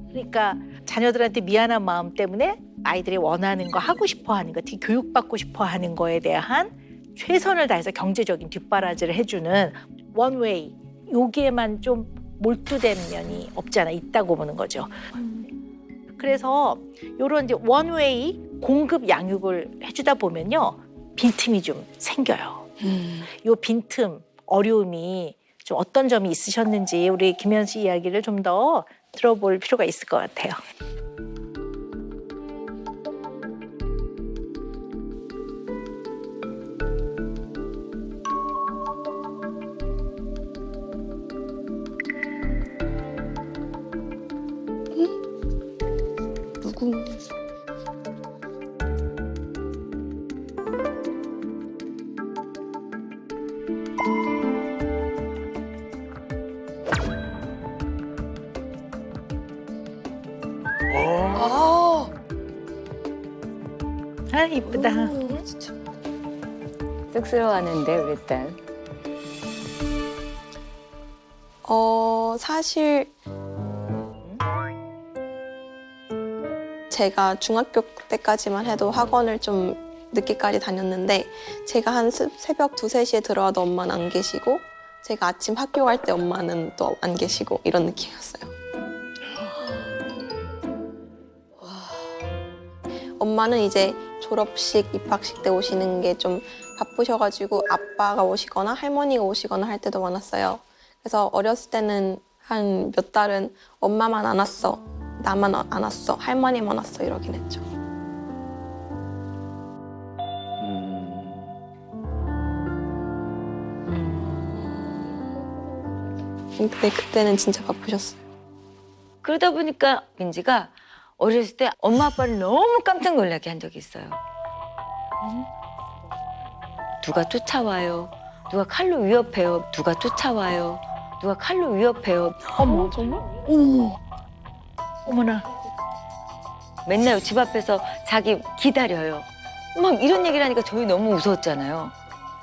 그러니까 자녀들한테 미안한 마음 때문에 아이들이 원하는 거 하고 싶어 하는 거, 특히 교육받고 싶어 하는 거에 대한 최선을 다해서 경제적인 뒷바라지를 해주는 원웨이 여기에만 좀 몰두된 면이 없지 않아 있다고 보는 거죠. 그래서 이런 이제 원웨이 공급 양육을 해주다 보면요 빈틈이 좀 생겨요. 이 빈틈 어려움이 좀 어떤 점이 있으셨는지 우리 김현 씨 이야기를 좀 더 들어볼 필요가 있을 것 같아요. 누구? 아 이쁘다. 쑥스러워하는데 우리 딸. 사실 제가 중학교 때까지만 해도 학원을 좀 늦게까지 다녔는데 제가 한 새벽 2, 3시에 들어와도 엄마는 안 계시고 제가 아침 학교 갈 때 엄마는 또 안 계시고 이런 느낌이었어요. 엄마는 이제 졸업식, 입학식 때 오시는 게 좀 바쁘셔가지고 아빠가 오시거나 할머니가 오시거나 할 때도 많았어요. 그래서 어렸을 때는 한 몇 달은 엄마만 안 왔어, 나만 안 왔어, 할머니만 왔어 이러긴 했죠. 근데 그때는 진짜 바쁘셨어요. 그러다 보니까 민지가 어렸을 때 엄마 아빠를 너무 깜짝 놀라게 한 적이 있어요. 누가 쫓아와요. 누가 칼로 위협해요. 누가 쫓아와요. 누가 칼로 위협해요. 어머, 정말? 어머, 어머나. 맨날 집 앞에서 자기 기다려요. 막 이런 얘기를 하니까 저희 너무 무서웠잖아요.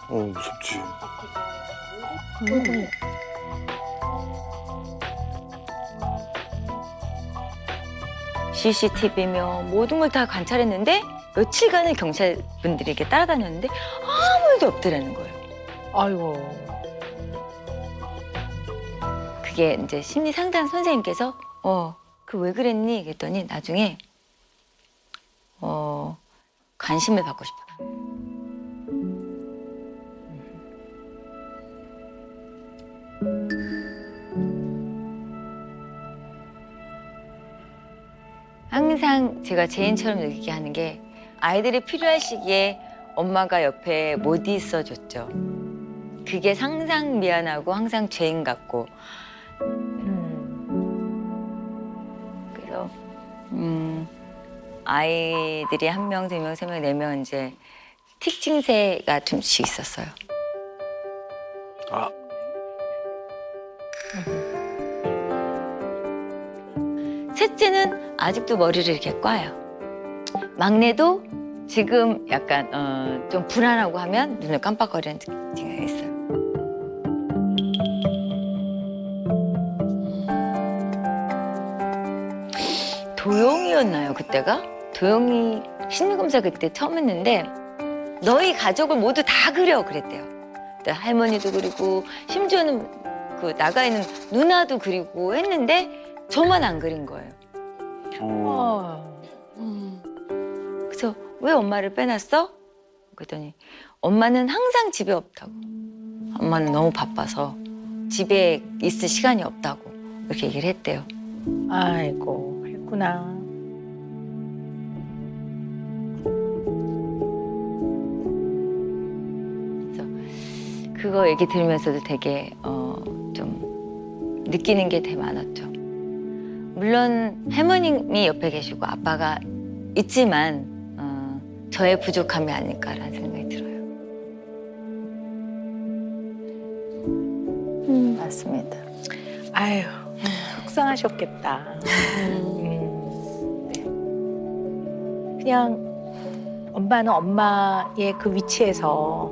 무섭지. CCTV며 모든 걸 다 관찰했는데 며칠간을 경찰분들이 이렇게 따라다녔는데 아무 일도 없더라는 거예요. 아이고. 그게 이제 심리 상담 선생님께서 그 왜 그랬니? 그랬더니 나중에 관심을 받고 싶어. 항상 제가 제인처럼 느끼게 하는 게 아이들이 필요할 시기에 엄마가 옆에 못 있어줬죠. 그게 항상 미안하고 항상 죄인 같고 그래서 아이들이 1명, 2명, 3명, 4명 이제 특징세가 좀씩 있었어요. 아. 셋째는 아직도 머리를 이렇게 꽈요. 막내도 지금 약간 좀 불안하고 하면 눈을 깜빡거리는 특징이 있어요. 도영이였나요 그때가? 도영이 심리검사 그때 처음 했는데 너희 가족을 모두 다 그려 그랬대요. 할머니도 그리고 심지어는 그 나가 있는 누나도 그리고 했는데 저만 안 그린 거예요. 그래서 왜 엄마를 빼놨어? 그랬더니 엄마는 항상 집에 없다고. 엄마는 너무 바빠서 집에 있을 시간이 없다고 이렇게 얘기를 했대요. 아이고, 했구나. 그거 얘기 들으면서도 되게 좀 느끼는 게 되게 많았죠. 물론 할머님이 옆에 계시고 아빠가 있지만 저의 부족함이 아닐까라는 생각이 들어요. 맞습니다. 아유, 속상하셨겠다. 네. 그냥 엄마는 엄마의 그 위치에서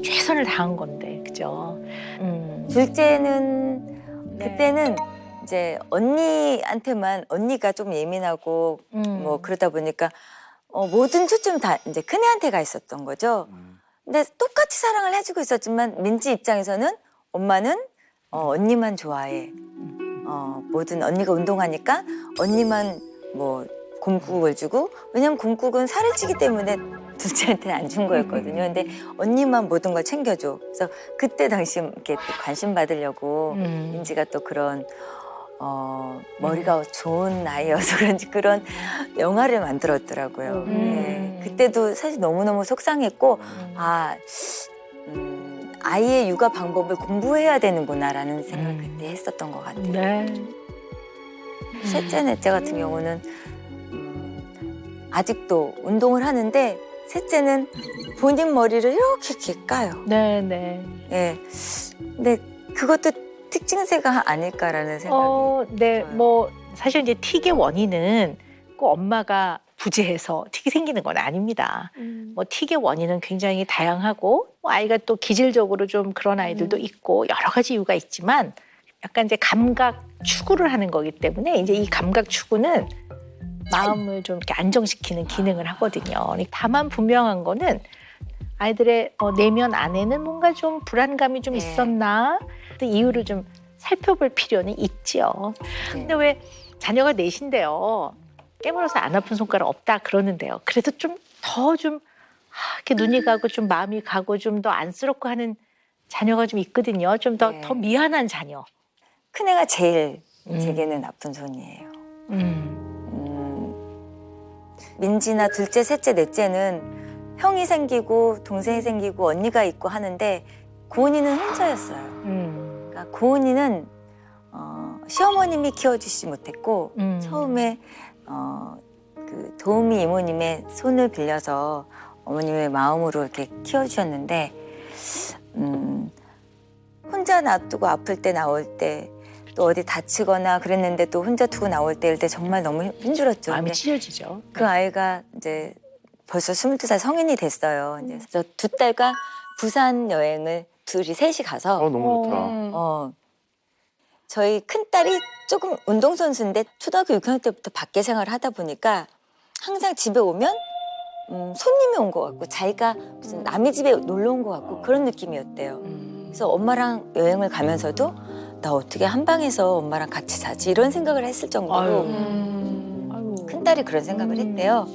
최선을 다한 건데, 그죠? 둘째는 네. 그때는 이제 언니한테만 언니가 좀 예민하고 뭐 그러다 보니까 모든 초점이 다 이제 큰애한테 가 있었던 거죠. 근데 똑같이 사랑을 해주고 있었지만 민지 입장에서는 엄마는 언니만 좋아해. 모든 언니가 운동하니까 언니만 뭐 곰국을 주고 왜냐면 곰국은 살을 찌기 때문에 둘째한테는 안 준 거였거든요. 근데 언니만 모든 걸 챙겨줘. 그래서 그때 당시 이렇게 또 관심 받으려고 민지가 또 그런 머리가 좋은 아이여서 그런지 그런 영화를 만들었더라고요. 네. 그때도 사실 너무너무 속상했고 아이의 육아 방법을 공부해야 되는구나라는 생각을 그때 했었던 것 같아요. 네. 셋째, 넷째 같은 경우는 아직도 운동을 하는데 셋째는 본인 머리를 이렇게 까요. 네, 네. 예. 근데 그것도 특징세가 아닐까라는 생각이 네, 들어요. 뭐 사실 이제 틱의 원인은 꼭 엄마가 부재해서 틱이 생기는 건 아닙니다. 뭐 틱의 원인은 굉장히 다양하고 뭐 아이가 또 기질적으로 좀 그런 아이들도 있고 여러 가지 이유가 있지만 약간 이제 감각 추구를 하는 거기 때문에 이제 이 감각 추구는 마음을 좀 이렇게 안정시키는 기능을 하거든요. 다만 분명한 거는 아이들의 내면 안에는 뭔가 좀 불안감이 좀 네. 있었나 그 이유를 좀 살펴볼 필요는 있지요. 네. 근데 왜 자녀가 넷인데요. 깨물어서 안 아픈 손가락 없다 그러는데요. 그래도 좀 더 좀 이렇게 눈이 가고 좀 마음이 가고 좀 더 안쓰럽고 하는 자녀가 좀 있거든요. 좀 더 네. 더 미안한 자녀. 큰애가 제일 제게는 나쁜 손이에요. 민지나 둘째, 셋째, 넷째는 형이 생기고 동생이 생기고 언니가 있고 하는데 고은이는 혼자였어요. 그러니까 고은이는 시어머님이 키워주시지 못했고 처음에 그 도우미 이모님의 손을 빌려서 어머님의 마음으로 이렇게 키워주셨는데 혼자 놔두고 아플 때 나올 때 또 어디 다치거나 그랬는데 또 혼자 두고 나올 때 정말 너무 힘들었죠. 마음이 근데 찢어지죠. 그 아이가 이제 벌써 22살 성인이 됐어요. 이제 저 두 딸과 부산 여행을 셋이 가서 너무 좋다. 저희 큰 딸이 조금 운동선수인데 초등학교 6학년 때부터 밖에 생활을 하다 보니까 항상 집에 오면 손님이 온 것 같고 자기가 무슨 남의 집에 놀러 온 것 같고 그런 느낌이었대요. 그래서 엄마랑 여행을 가면서도 나 어떻게 한 방에서 엄마랑 같이 자지 이런 생각을 했을 정도로 큰 딸이 그런 생각을 했대요.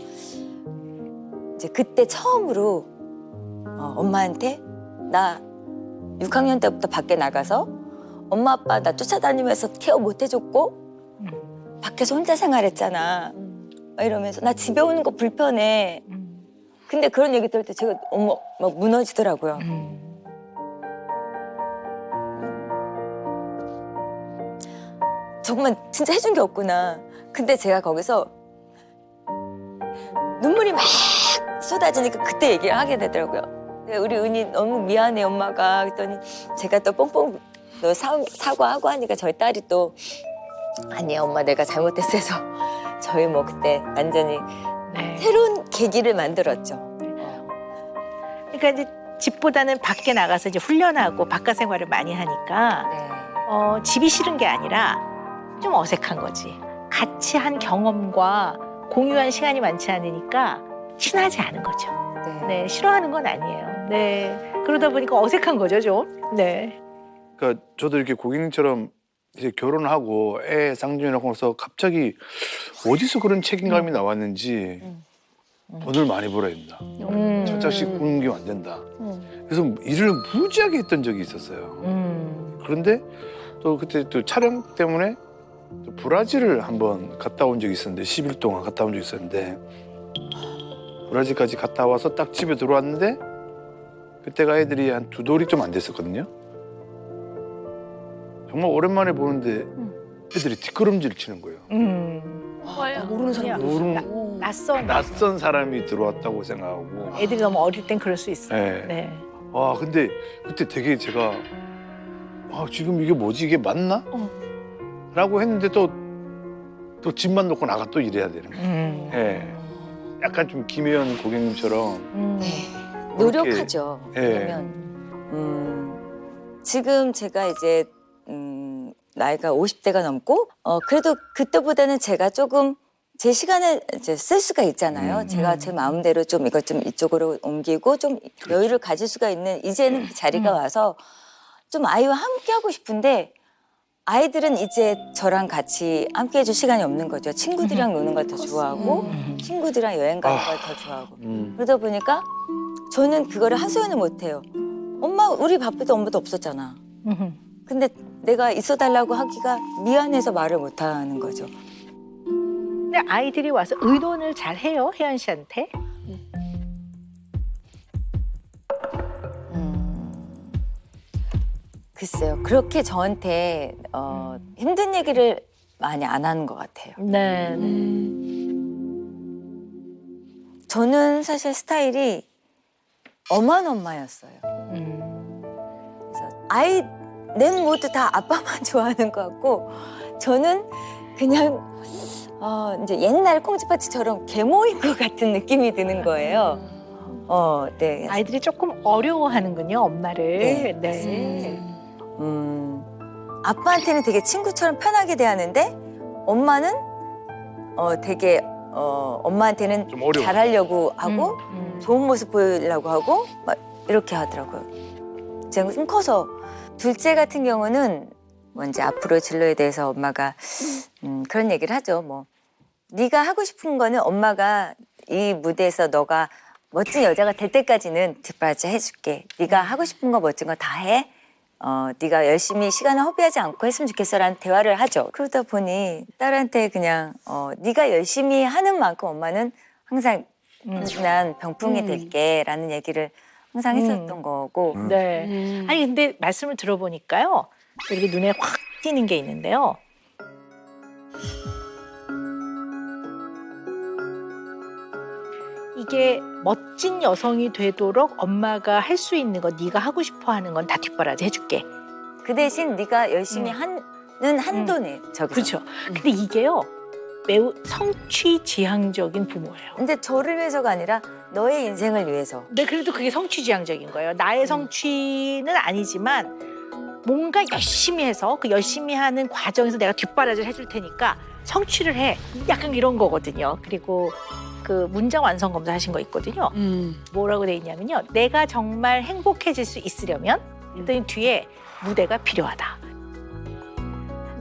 이제 그때 처음으로 엄마한테 나 6학년 때부터 밖에 나가서 엄마 아빠 나 쫓아다니면서 케어 못 해줬고 밖에서 혼자 생활했잖아. 막 이러면서 나 집에 오는 거 불편해. 근데 그런 얘기 들을 때 제가 막 무너지더라고요. 정말 진짜 해준 게 없구나. 근데 제가 거기서 눈물이 막 쏟아지니까 그때 얘기를 하게 되더라고요. 우리 은희 너무 미안해 엄마가. 그랬더니 제가 또 뽕뽕 너 사과하고 하니까 저희 딸이 또 아니야 엄마 내가 잘못했어 해서 저희 뭐 그때 완전히 네. 새로운 계기를 만들었죠. 그러니까 이제 집보다는 밖에 나가서 이제 훈련하고 바깥 생활을 많이 하니까 네. 집이 싫은 게 아니라 좀 어색한 거지. 같이 한 경험과 공유한 시간이 많지 않으니까 친하지 않은 거죠. 네, 싫어하는 건 아니에요. 네, 그러다 보니까 어색한 거죠, 좀. 네. 그러니까 저도 이렇게 고객님처럼 이제 결혼하고 애 쌍둥이라고 해서 갑자기 어디서 그런 책임감이 나왔는지 돈을 많이 벌어야 된다. 첫 자식 굶기면 안 된다. 그래서 일을 무지하게 했던 적이 있었어요. 그런데 또 그때 또 촬영 때문에 또 브라질을 한번 갔다 온 적이 있었는데 10일 동안 갔다 온 적이 있었는데 브라질까지 갔다 와서 딱 집에 들어왔는데 그때가 애들이 한 두 돌이 좀 안 됐었거든요. 정말 오랜만에 보는데 애들이 뒷걸음질 치는 거예요. 모르는 사람. 낯선 사람이 들어왔다고 생각하고. 애들이 너무 어릴 땐 그럴 수 있어요. 네. 네. 와 근데 그때 되게 제가 지금 이게 뭐지 이게 맞나? 라고 했는데 또 집만 놓고 나가 또 일해야 되는 거예요. 예. 약간 좀 김혜연 고객님처럼 노력하죠. 예. 왜냐면 지금 제가 이제 나이가 50대가 넘고 그래도 그때보다는 제가 조금 제 시간을 이제 쓸 수가 있잖아요. 제가 제 마음대로 좀 이것 좀 이쪽으로 옮기고 좀 여유를 가질 수가 있는 이제는 그 자리가 와서 좀 아이와 함께 하고 싶은데 아이들은 이제 저랑 같이 함께 해줄 시간이 없는 거죠. 친구들이랑 노는 걸 더 좋아하고 친구들이랑 여행 가는 걸 더 좋아하고 그러다 보니까 저는 그거를 하소연을 못 해요. 엄마 우리 바쁠 때 엄마도 없었잖아. 근데 내가 있어달라고 하기가 미안해서 말을 못 하는 거죠. 근데 아이들이 와서 의논을 잘 해요, 혜연 씨한테? 글쎄요. 그렇게 저한테 힘든 얘기를 많이 안 하는 것 같아요. 네. 저는 사실 스타일이 엄한 엄마였어요. 그래서 넷 모두 다 아빠만 좋아하는 것 같고 저는 그냥 이제 옛날 콩쥐파츠처럼 계모인 것 같은 느낌이 드는 거예요. 네. 아이들이 조금 어려워하는군요, 엄마를. 네. 아빠한테는 되게 친구처럼 편하게 대하는데 엄마는 되게 엄마한테는 좀 어려워. 잘하려고 하고 좋은 모습 보이려고 하고 막 이렇게 하더라고요. 제가 좀 커서 둘째 같은 경우는 뭐 이제 앞으로 진로에 대해서 엄마가 그런 얘기를 하죠. 뭐 네가 하고 싶은 거는 엄마가 이 무대에서 너가 멋진 여자가 될 때까지는 뒷바라지 해줄게. 네가 하고 싶은 거 멋진 거 다 해. 네가 열심히 시간을 허비하지 않고 했으면 좋겠어라는 대화를 하죠. 그러다 보니 딸한테 그냥 네가 열심히 하는 만큼 엄마는 항상 난 병풍이 될게라는 얘기를 항상 했었던 거고. 네. 아니 근데 말씀을 들어보니까요. 이렇게 눈에 확 띄는 게 있는데요. 이게 멋진 여성이 되도록 엄마가 할 수 있는 거, 네가 하고 싶어 하는 건 다 뒷바라지 해줄게. 그 대신 네가 열심히 하는 한도는 저기서. 그렇죠. 근데 이게요. 매우 성취지향적인 부모예요. 근데 저를 위해서가 아니라 너의 인생을 위해서. 근데 그래도 그게 성취지향적인 거예요. 나의 성취는 아니지만 뭔가 열심히 해서 그 열심히 하는 과정에서 내가 뒷바라지를 해줄 테니까 성취를 해. 약간 이런 거거든요. 그리고 그 문장 완성 검사 하신 거 있거든요. 뭐라고 돼 있냐면요. 내가 정말 행복해질 수 있으려면 그랬더니 뒤에 무대가 필요하다.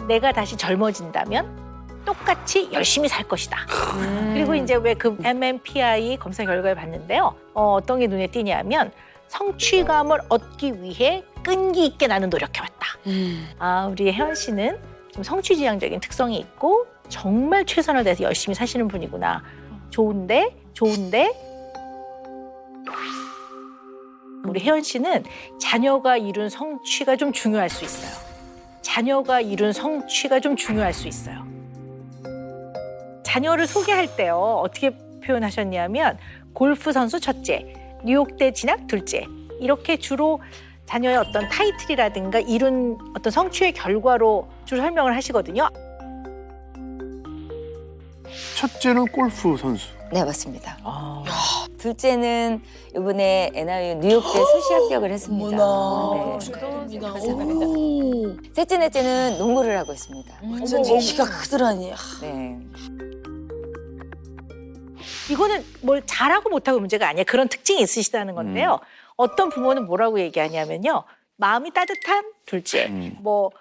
내가 다시 젊어진다면 똑같이 열심히 살 것이다. 그리고 이제 왜 그 MMPI 검사 결과를 봤는데요. 어떤 게 눈에 띄냐면 성취감을 얻기 위해 끈기 있게 나는 노력해왔다. 아, 우리 혜원 씨는 좀 성취지향적인 특성이 있고 정말 최선을 다해서 열심히 사시는 분이구나. 좋은데 우리 혜원 씨는 자녀가 이룬 성취가 좀 중요할 수 있어요. 자녀가 이룬 성취가 좀 중요할 수 있어요. 자녀를 소개할 때요. 어떻게 표현하셨냐면 골프 선수 첫째, 뉴욕대 진학 둘째. 이렇게 주로 자녀의 어떤 타이틀이라든가 이룬 어떤 성취의 결과로 주로 설명을 하시거든요. 첫째는 골프 선수. 네, 맞습니다. 둘째는 이번에 NIU 뉴욕대 수시 합격을 했습니다. 어머나. 네. 축하드립니다. 셋째, 넷째는 농구를 하고 있습니다. 완전 키가 크더라니. 네. 이거는 뭘 잘하고 못하고 문제가 아니에요. 그런 특징이 있으시다는 건데요. 어떤 부모는 뭐라고 얘기하냐면요. 마음이 따뜻한 둘째, 뭐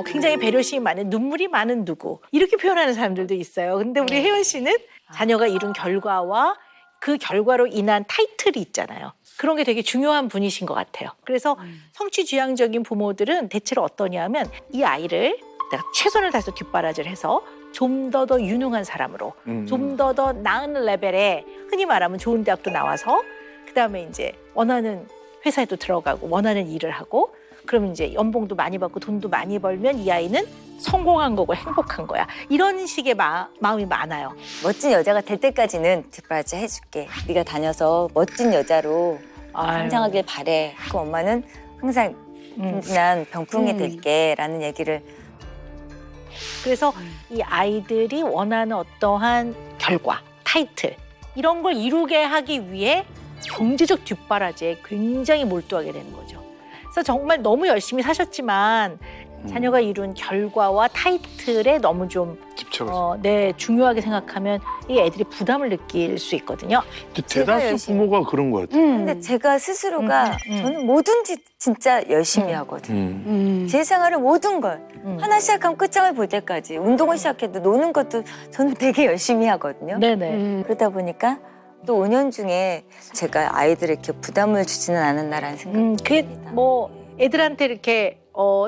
굉장히 배려심이 많은, 눈물이 많은 누구 이렇게 표현하는 사람들도 있어요. 근데 우리 혜원 씨는 자녀가 이룬 결과와 그 결과로 인한 타이틀이 있잖아요. 그런 게 되게 중요한 분이신 것 같아요. 그래서 성취지향적인 부모들은 대체로 어떠냐면 이 아이를 내가 최선을 다해서 뒷바라지를 해서 좀 더 유능한 사람으로, 좀 더 나은 레벨에 흔히 말하면 좋은 대학도 나와서 그다음에 이제 원하는 회사에도 들어가고 원하는 일을 하고 그러면 이제 연봉도 많이 받고 돈도 많이 벌면 이 아이는 성공한 거고 행복한 거야. 이런 식의 마음이 많아요. 멋진 여자가 될 때까지는 뒷바라지 해줄게. 네가 다녀서 멋진 여자로 성장하길 바래. 그 엄마는 항상 난 병풍이 될게라는 얘기를. 그래서 이 아이들이 원하는 어떠한 결과, 타이틀 이런 걸 이루게 하기 위해 경제적 뒷바라지에 굉장히 몰두하게 되는 거죠. 그래서 정말 너무 열심히 사셨지만 자녀가 이룬 결과와 타이틀에 너무 좀 집착을. 중요하게 생각하면 이 애들이 부담을 느낄 수 있거든요. 근데 대다수 열심히. 부모가 그런 것 같아요. 근데 제가 스스로가 저는 뭐든지 진짜 열심히 하거든요. 제 생활을 모든 걸 하나 시작하면 끝장을 볼 때까지 운동을 시작해도 노는 것도 저는 되게 열심히 하거든요. 네네. 그러다 보니까 또 5년 중에 제가 아이들에게 부담을 주지는 않았나라는 생각이 그게 듭니다. 뭐 애들한테 이렇게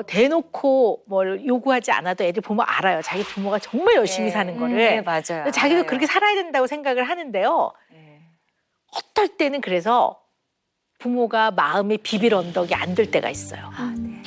대놓고 뭘 요구하지 않아도 애들 보면 알아요. 자기 부모가 정말 열심히 사는 거를. 네, 맞아요. 근데 자기도 알아요. 그렇게 살아야 된다고 생각을 하는데요. 네. 어떨 때는 그래서 부모가 마음에 비빌 언덕이 안 될 때가 있어요.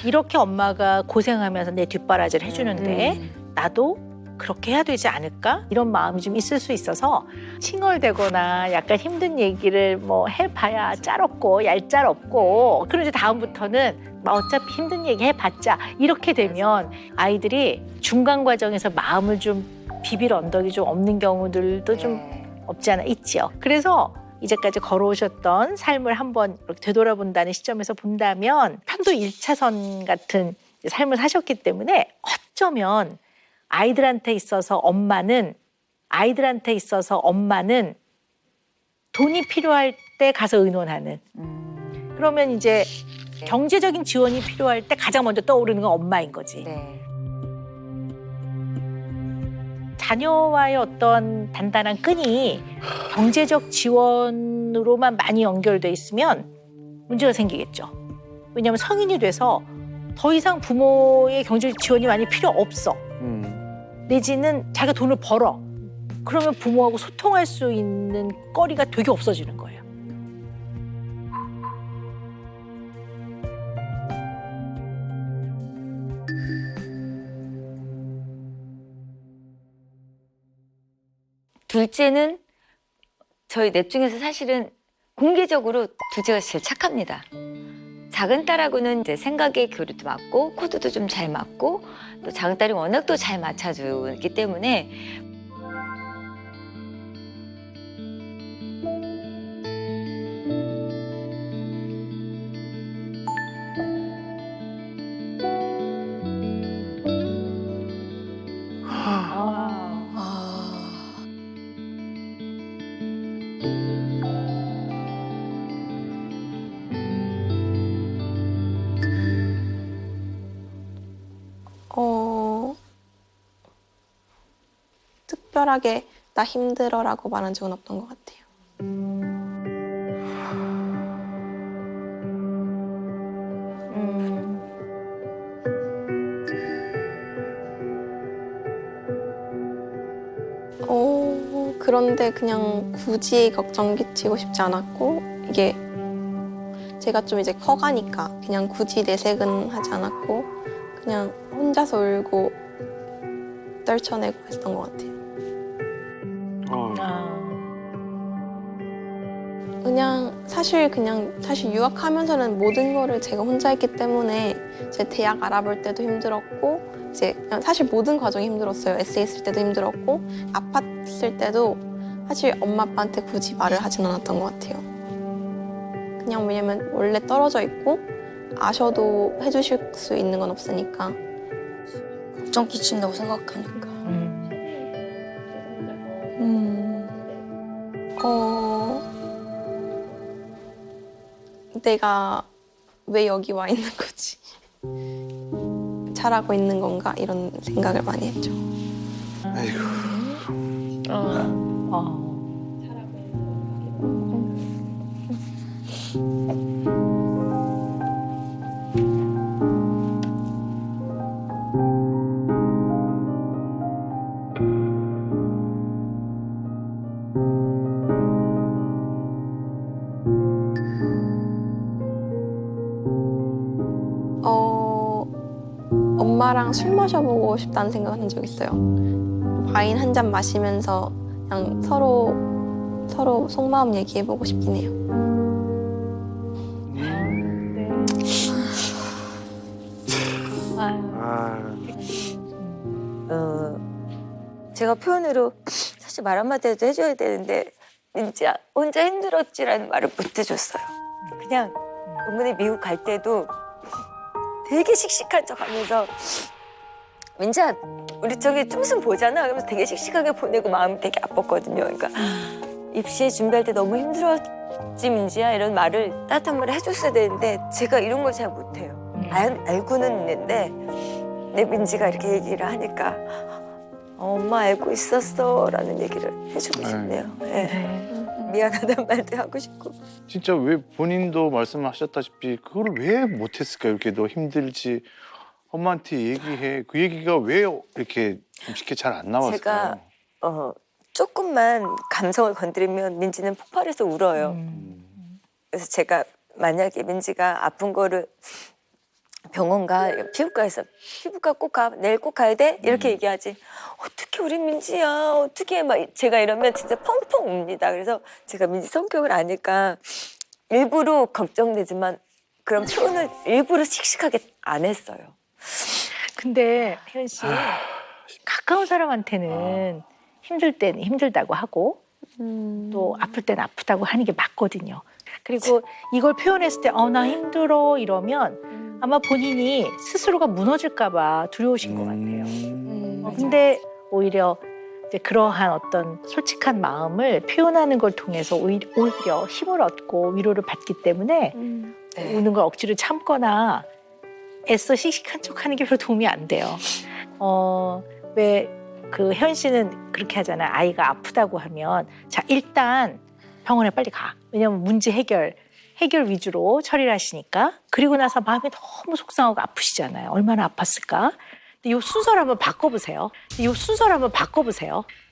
이렇게 엄마가 고생하면서 내 뒷바라지를 해주는데 나도 그렇게 해야 되지 않을까? 이런 마음이 좀 있을 수 있어서 칭얼대거나 약간 힘든 얘기를 뭐 해봐야 짤없고 얄짤없고 그럼 이제 다음부터는 어차피 힘든 얘기 해봤자 이렇게 되면 아이들이 중간 과정에서 마음을 좀 비빌 언덕이 좀 없는 경우들도 좀 없지 않아 있지요. 그래서 이제까지 걸어오셨던 삶을 한번 이렇게 되돌아본다는 시점에서 본다면 편도 1차선 같은 삶을 사셨기 때문에 어쩌면 아이들한테 있어서 엄마는 돈이 필요할 때 가서 의논하는. 그러면 이제 경제적인 지원이 필요할 때 가장 먼저 떠오르는 건 엄마인 거지. 네. 자녀와의 어떤 단단한 끈이 경제적 지원으로만 많이 연결돼 있으면 문제가 생기겠죠. 왜냐하면 성인이 돼서 더 이상 부모의 경제적 지원이 많이 필요 없어. 내지는 자기가 돈을 벌어. 그러면 부모하고 소통할 수 있는 거리가 되게 없어지는 거예요. 둘째는 저희 넷 중에서 사실은 공개적으로 둘째가 제일 착합니다. 작은 딸하고는 이제 생각의 교류도 맞고 코드도 좀 잘 맞고 또 작은 딸이 워낙 또 잘 맞춰주기 때문에 특별하게 나 힘들어라고 말한 적은 없던 것 같아요. 그런데 그냥 굳이 걱정 끼치고 싶지 않았고 이게 제가 좀 이제 커가니까 그냥 굳이 내색은 하지 않았고 그냥 혼자서 울고 떨쳐내고 했던 것 같아요. 그냥 사실 유학하면서는 모든 거를 제가 혼자 했기 때문에 제 대학 알아볼 때도 힘들었고 이제 그냥 사실 모든 과정이 힘들었어요. 에세이 쓸 때도 힘들었고 아팠을 때도 사실 엄마 아빠한테 굳이 말을 하진 않았던 것 같아요. 그냥 왜냐면 원래 떨어져 있고 아셔도 해주실 수 있는 건 없으니까 걱정 끼친다고 생각하니까. 내가 왜 여기 와 있는 거지? 잘하고 있는 건가? 이런 생각을 많이 했죠. 아이고. 엄마랑 술 마셔보고 싶다는 생각을 한 적 있어요. 와인 한 잔 마시면서 그냥 서로 속마음 얘기해보고 싶긴 해요. 제가 표현으로 사실 말 한마디라도 해줘야 되는데 진짜 혼자 힘들었지라는 말을 못 해줬어요. 그냥 어머니 미국 갈 때도 되게 씩씩한 척하면서 민지야 우리 저기 좀 있으면 보잖아. 그러면서 되게 씩씩하게 보내고 마음이 되게 아팠거든요. 그러니까 입시 준비할 때 너무 힘들었지 민지야 이런 말을 따뜻한 말을 해줬어야 되는데 제가 이런 걸 잘 못해요. 알고는 있는데 내 민지가 이렇게 얘기를 하니까 엄마 알고 있었어라는 얘기를 해주고 싶네요. 네. 미안하다는 말도 하고 싶고. 진짜 왜 본인도 말씀하셨다시피 그걸 왜 못했을까? 이렇게 너 힘들지 엄마한테 얘기해. 그 얘기가 왜 이렇게 좀 쉽게 잘 안 나왔을까요? 제가 조금만 감성을 건드리면 민지는 폭발해서 울어요. 그래서 제가 만약에 민지가 아픈 거를 병원 가, 피부과에서 피부과 꼭 가, 내일 꼭 가야 돼? 이렇게 얘기하지. 어떻게 우리 민지야, 어떻게 막 제가 이러면 진짜 펑펑 웁니다. 그래서 제가 민지 성격을 아니까 일부러 걱정되지만 그런 표현을 일부러 씩씩하게 안 했어요. 근데 혜연 씨 가까운 사람한테는 힘들 때는 힘들다고 하고 또 아플 때는 아프다고 하는 게 맞거든요. 그리고 이걸 표현했을 때 나 힘들어 이러면 아마 본인이 스스로가 무너질까 봐 두려우신 것 같아요. 근데 오히려 이제 그러한 어떤 솔직한 마음을 표현하는 걸 통해서 오히려 힘을 얻고 위로를 받기 때문에 우는 걸 억지로 참거나 애써 씩씩한 척하는 게 별로 도움이 안 돼요. 왜 그 혜연 씨는 그렇게 하잖아요. 아이가 아프다고 하면 자 일단 병원에 빨리 가. 왜냐면 문제 해결 위주로 처리를 하시니까. 그리고 나서 마음이 너무 속상하고 아프시잖아요. 얼마나 아팠을까. 근데 이 순서를 한번 바꿔보세요.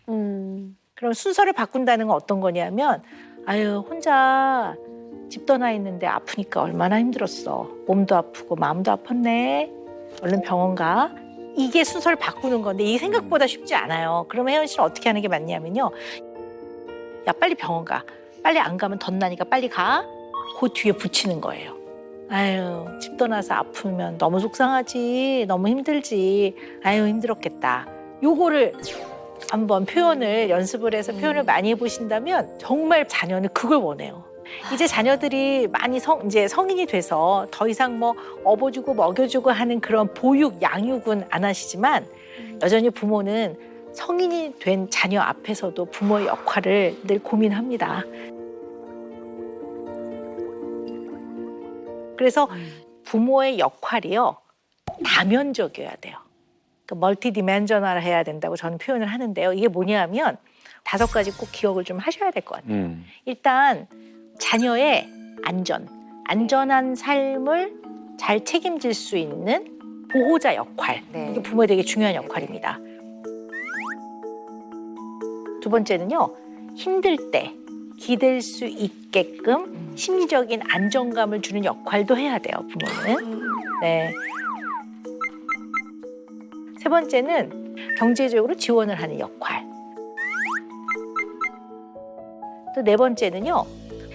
그럼 순서를 바꾼다는 건 어떤 거냐면 아유 혼자 집 떠나 있는데 아프니까 얼마나 힘들었어. 몸도 아프고 마음도 아팠네. 얼른 병원 가. 이게 순서를 바꾸는 건데 이게 생각보다 쉽지 않아요. 그러면 혜연 씨는 어떻게 하는 게 맞냐면요. 야 빨리 병원 가. 빨리 안 가면 덧나니까 빨리 가. 그 뒤에 붙이는 거예요. 아유 집 떠나서 아프면 너무 속상하지. 너무 힘들지. 아유 힘들었겠다. 요거를 한번 표현을 연습을 해서 표현을 많이 해보신다면 정말 자녀는 그걸 원해요. 이제 자녀들이 많이 이제 성인이 돼서 더 이상 뭐 업어주고 먹여주고 하는 그런 보육, 양육은 안 하시지만 여전히 부모는 성인이 된 자녀 앞에서도 부모의 역할을 늘 고민합니다. 그래서 부모의 역할이요, 다면적이어야 돼요. 그러니까 멀티디멘저널 해야 된다고 저는 표현을 하는데요. 이게 뭐냐면 5가지 꼭 기억을 좀 하셔야 될 것 같아요. 일단 자녀의 안전한 삶을 잘 책임질 수 있는 보호자 역할. 네. 이게 부모의 되게 중요한 역할입니다. 2번째는요. 힘들 때 기댈 수 있게끔 심리적인 안정감을 주는 역할도 해야 돼요, 부모는. 네. 3번째는 경제적으로 지원을 하는 역할. 또 4번째는요.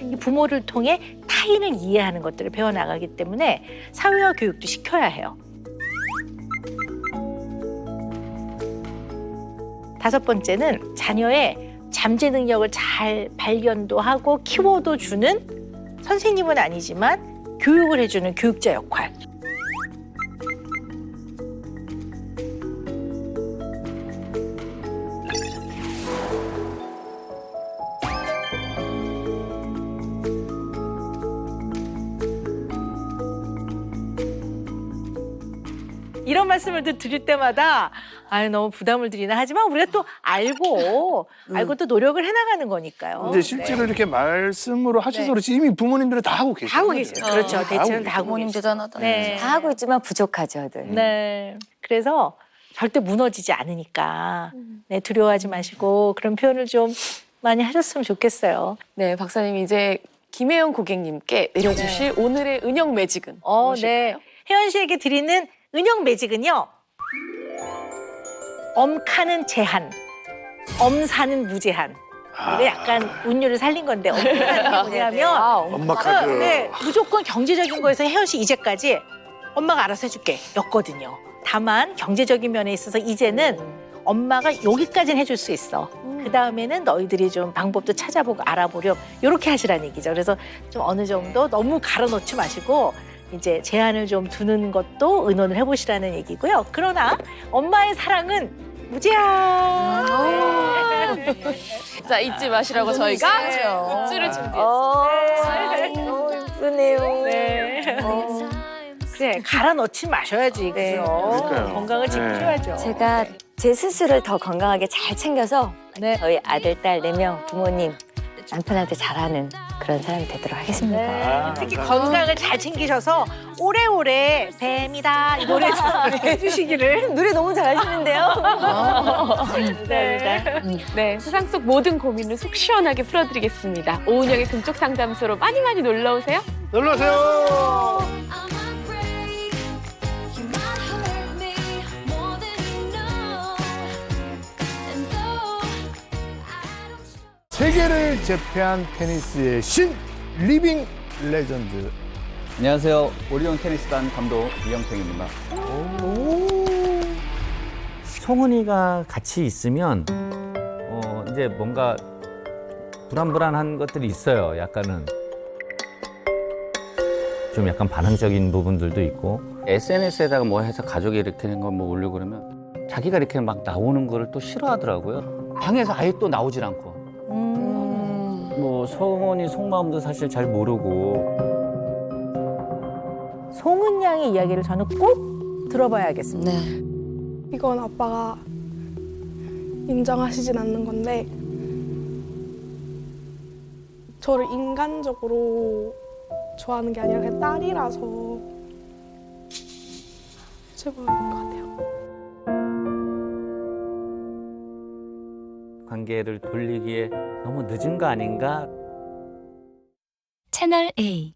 이 부모를 통해 타인을 이해하는 것들을 배워나가기 때문에 사회화 교육도 시켜야 해요. 5번째는 자녀의 잠재 능력을 잘 발견도 하고 키워도 주는 선생님은 아니지만 교육을 해주는 교육자 역할. 이런 말씀을 드릴 때마다 아유 너무 부담을 드리나 하지만 우리가 또 알고 또 노력을 해나가는 거니까요. 근데 실제로 이렇게 말씀으로 하셔서 그렇지 이미 부모님들은 다 하고 계시죠. 다 하고 계시죠. 그렇죠. 대체는 다 하고 부모님 계시죠. 대단하다. 네. 다 하고 있지만 부족하죠, 늘. 네. 그래서 절대 무너지지 않으니까 네, 두려워하지 마시고 그런 표현을 좀 많이 하셨으면 좋겠어요. 네, 박사님 이제 김혜영 고객님께 내려주실 오늘의 은영 매직은 네. 무엇일까요? 혜연 씨에게 드리는 은영 매직은요. 엄카는 제한, 엄사는 무제한. 이게 약간 운율을 살린 건데 엄카는 뭐냐면 엄마 카드. 네, 무조건 경제적인 거에서 혜연 씨 이제까지 엄마가 알아서 해줄게 였거든요. 다만 경제적인 면에 있어서 이제는 엄마가 여기까지는 해줄 수 있어. 그 다음에는 너희들이 좀 방법도 찾아보고 알아보렴. 이렇게 하시라는 얘기죠. 그래서 좀 어느 정도 너무 갈아넣지 마시고 이제 제한을 좀 두는 것도 의논을 해보시라는 얘기고요. 그러나 엄마의 사랑은 무제한. 자, 잊지 마시라고 저희가 굿즈를 준비했습니다. 너무 예쁘네요. 네. 그래, 갈아 넣지 마셔야지. 네. 그죠? 그러니까요. 건강을 지키셔야죠. 제가 제 스스로를 더 건강하게 잘 챙겨서 네. 저희 아들, 딸 4명 부모님, 남편한테 잘하는 그런 사람이 되도록 하겠습니다. 네. 특히 건강을 잘 챙기셔서 오래오래 뱀이다 이 노래 좀 해주시기를. 노래 너무 잘하시는데요? 네. 네, 세상 속 모든 고민을 속 시원하게 풀어드리겠습니다. 오은영의 금쪽 상담소로 많이 많이 놀러 오세요. 놀러 오세요. 세계를 제패한 테니스의 신 리빙 레전드. 안녕하세요. 오리온 테니스단 감독 이영택입니다. 송은이가 같이 있으면 이제 뭔가 불안불안한 것들이 있어요. 약간은 좀 약간 반항적인 부분들도 있고. SNS에다가 뭐 해서 가족이 이렇게 된 거 뭐 올리고 그러면 자기가 이렇게 막 나오는 거를 또 싫어하더라고요. 방에서 아예 또 나오질 않고. 뭐 송은이 속마음도 사실 잘 모르고. 송은 양의 이야기를 저는 꼭 들어봐야겠습니다. 이건 아빠가 인정하시진 않는 건데 저를 인간적으로 좋아하는 게 아니라 그냥 딸이라서 제발 것 같아요. 관계를 돌리기에 너무 늦은 거 아닌가? 채널 A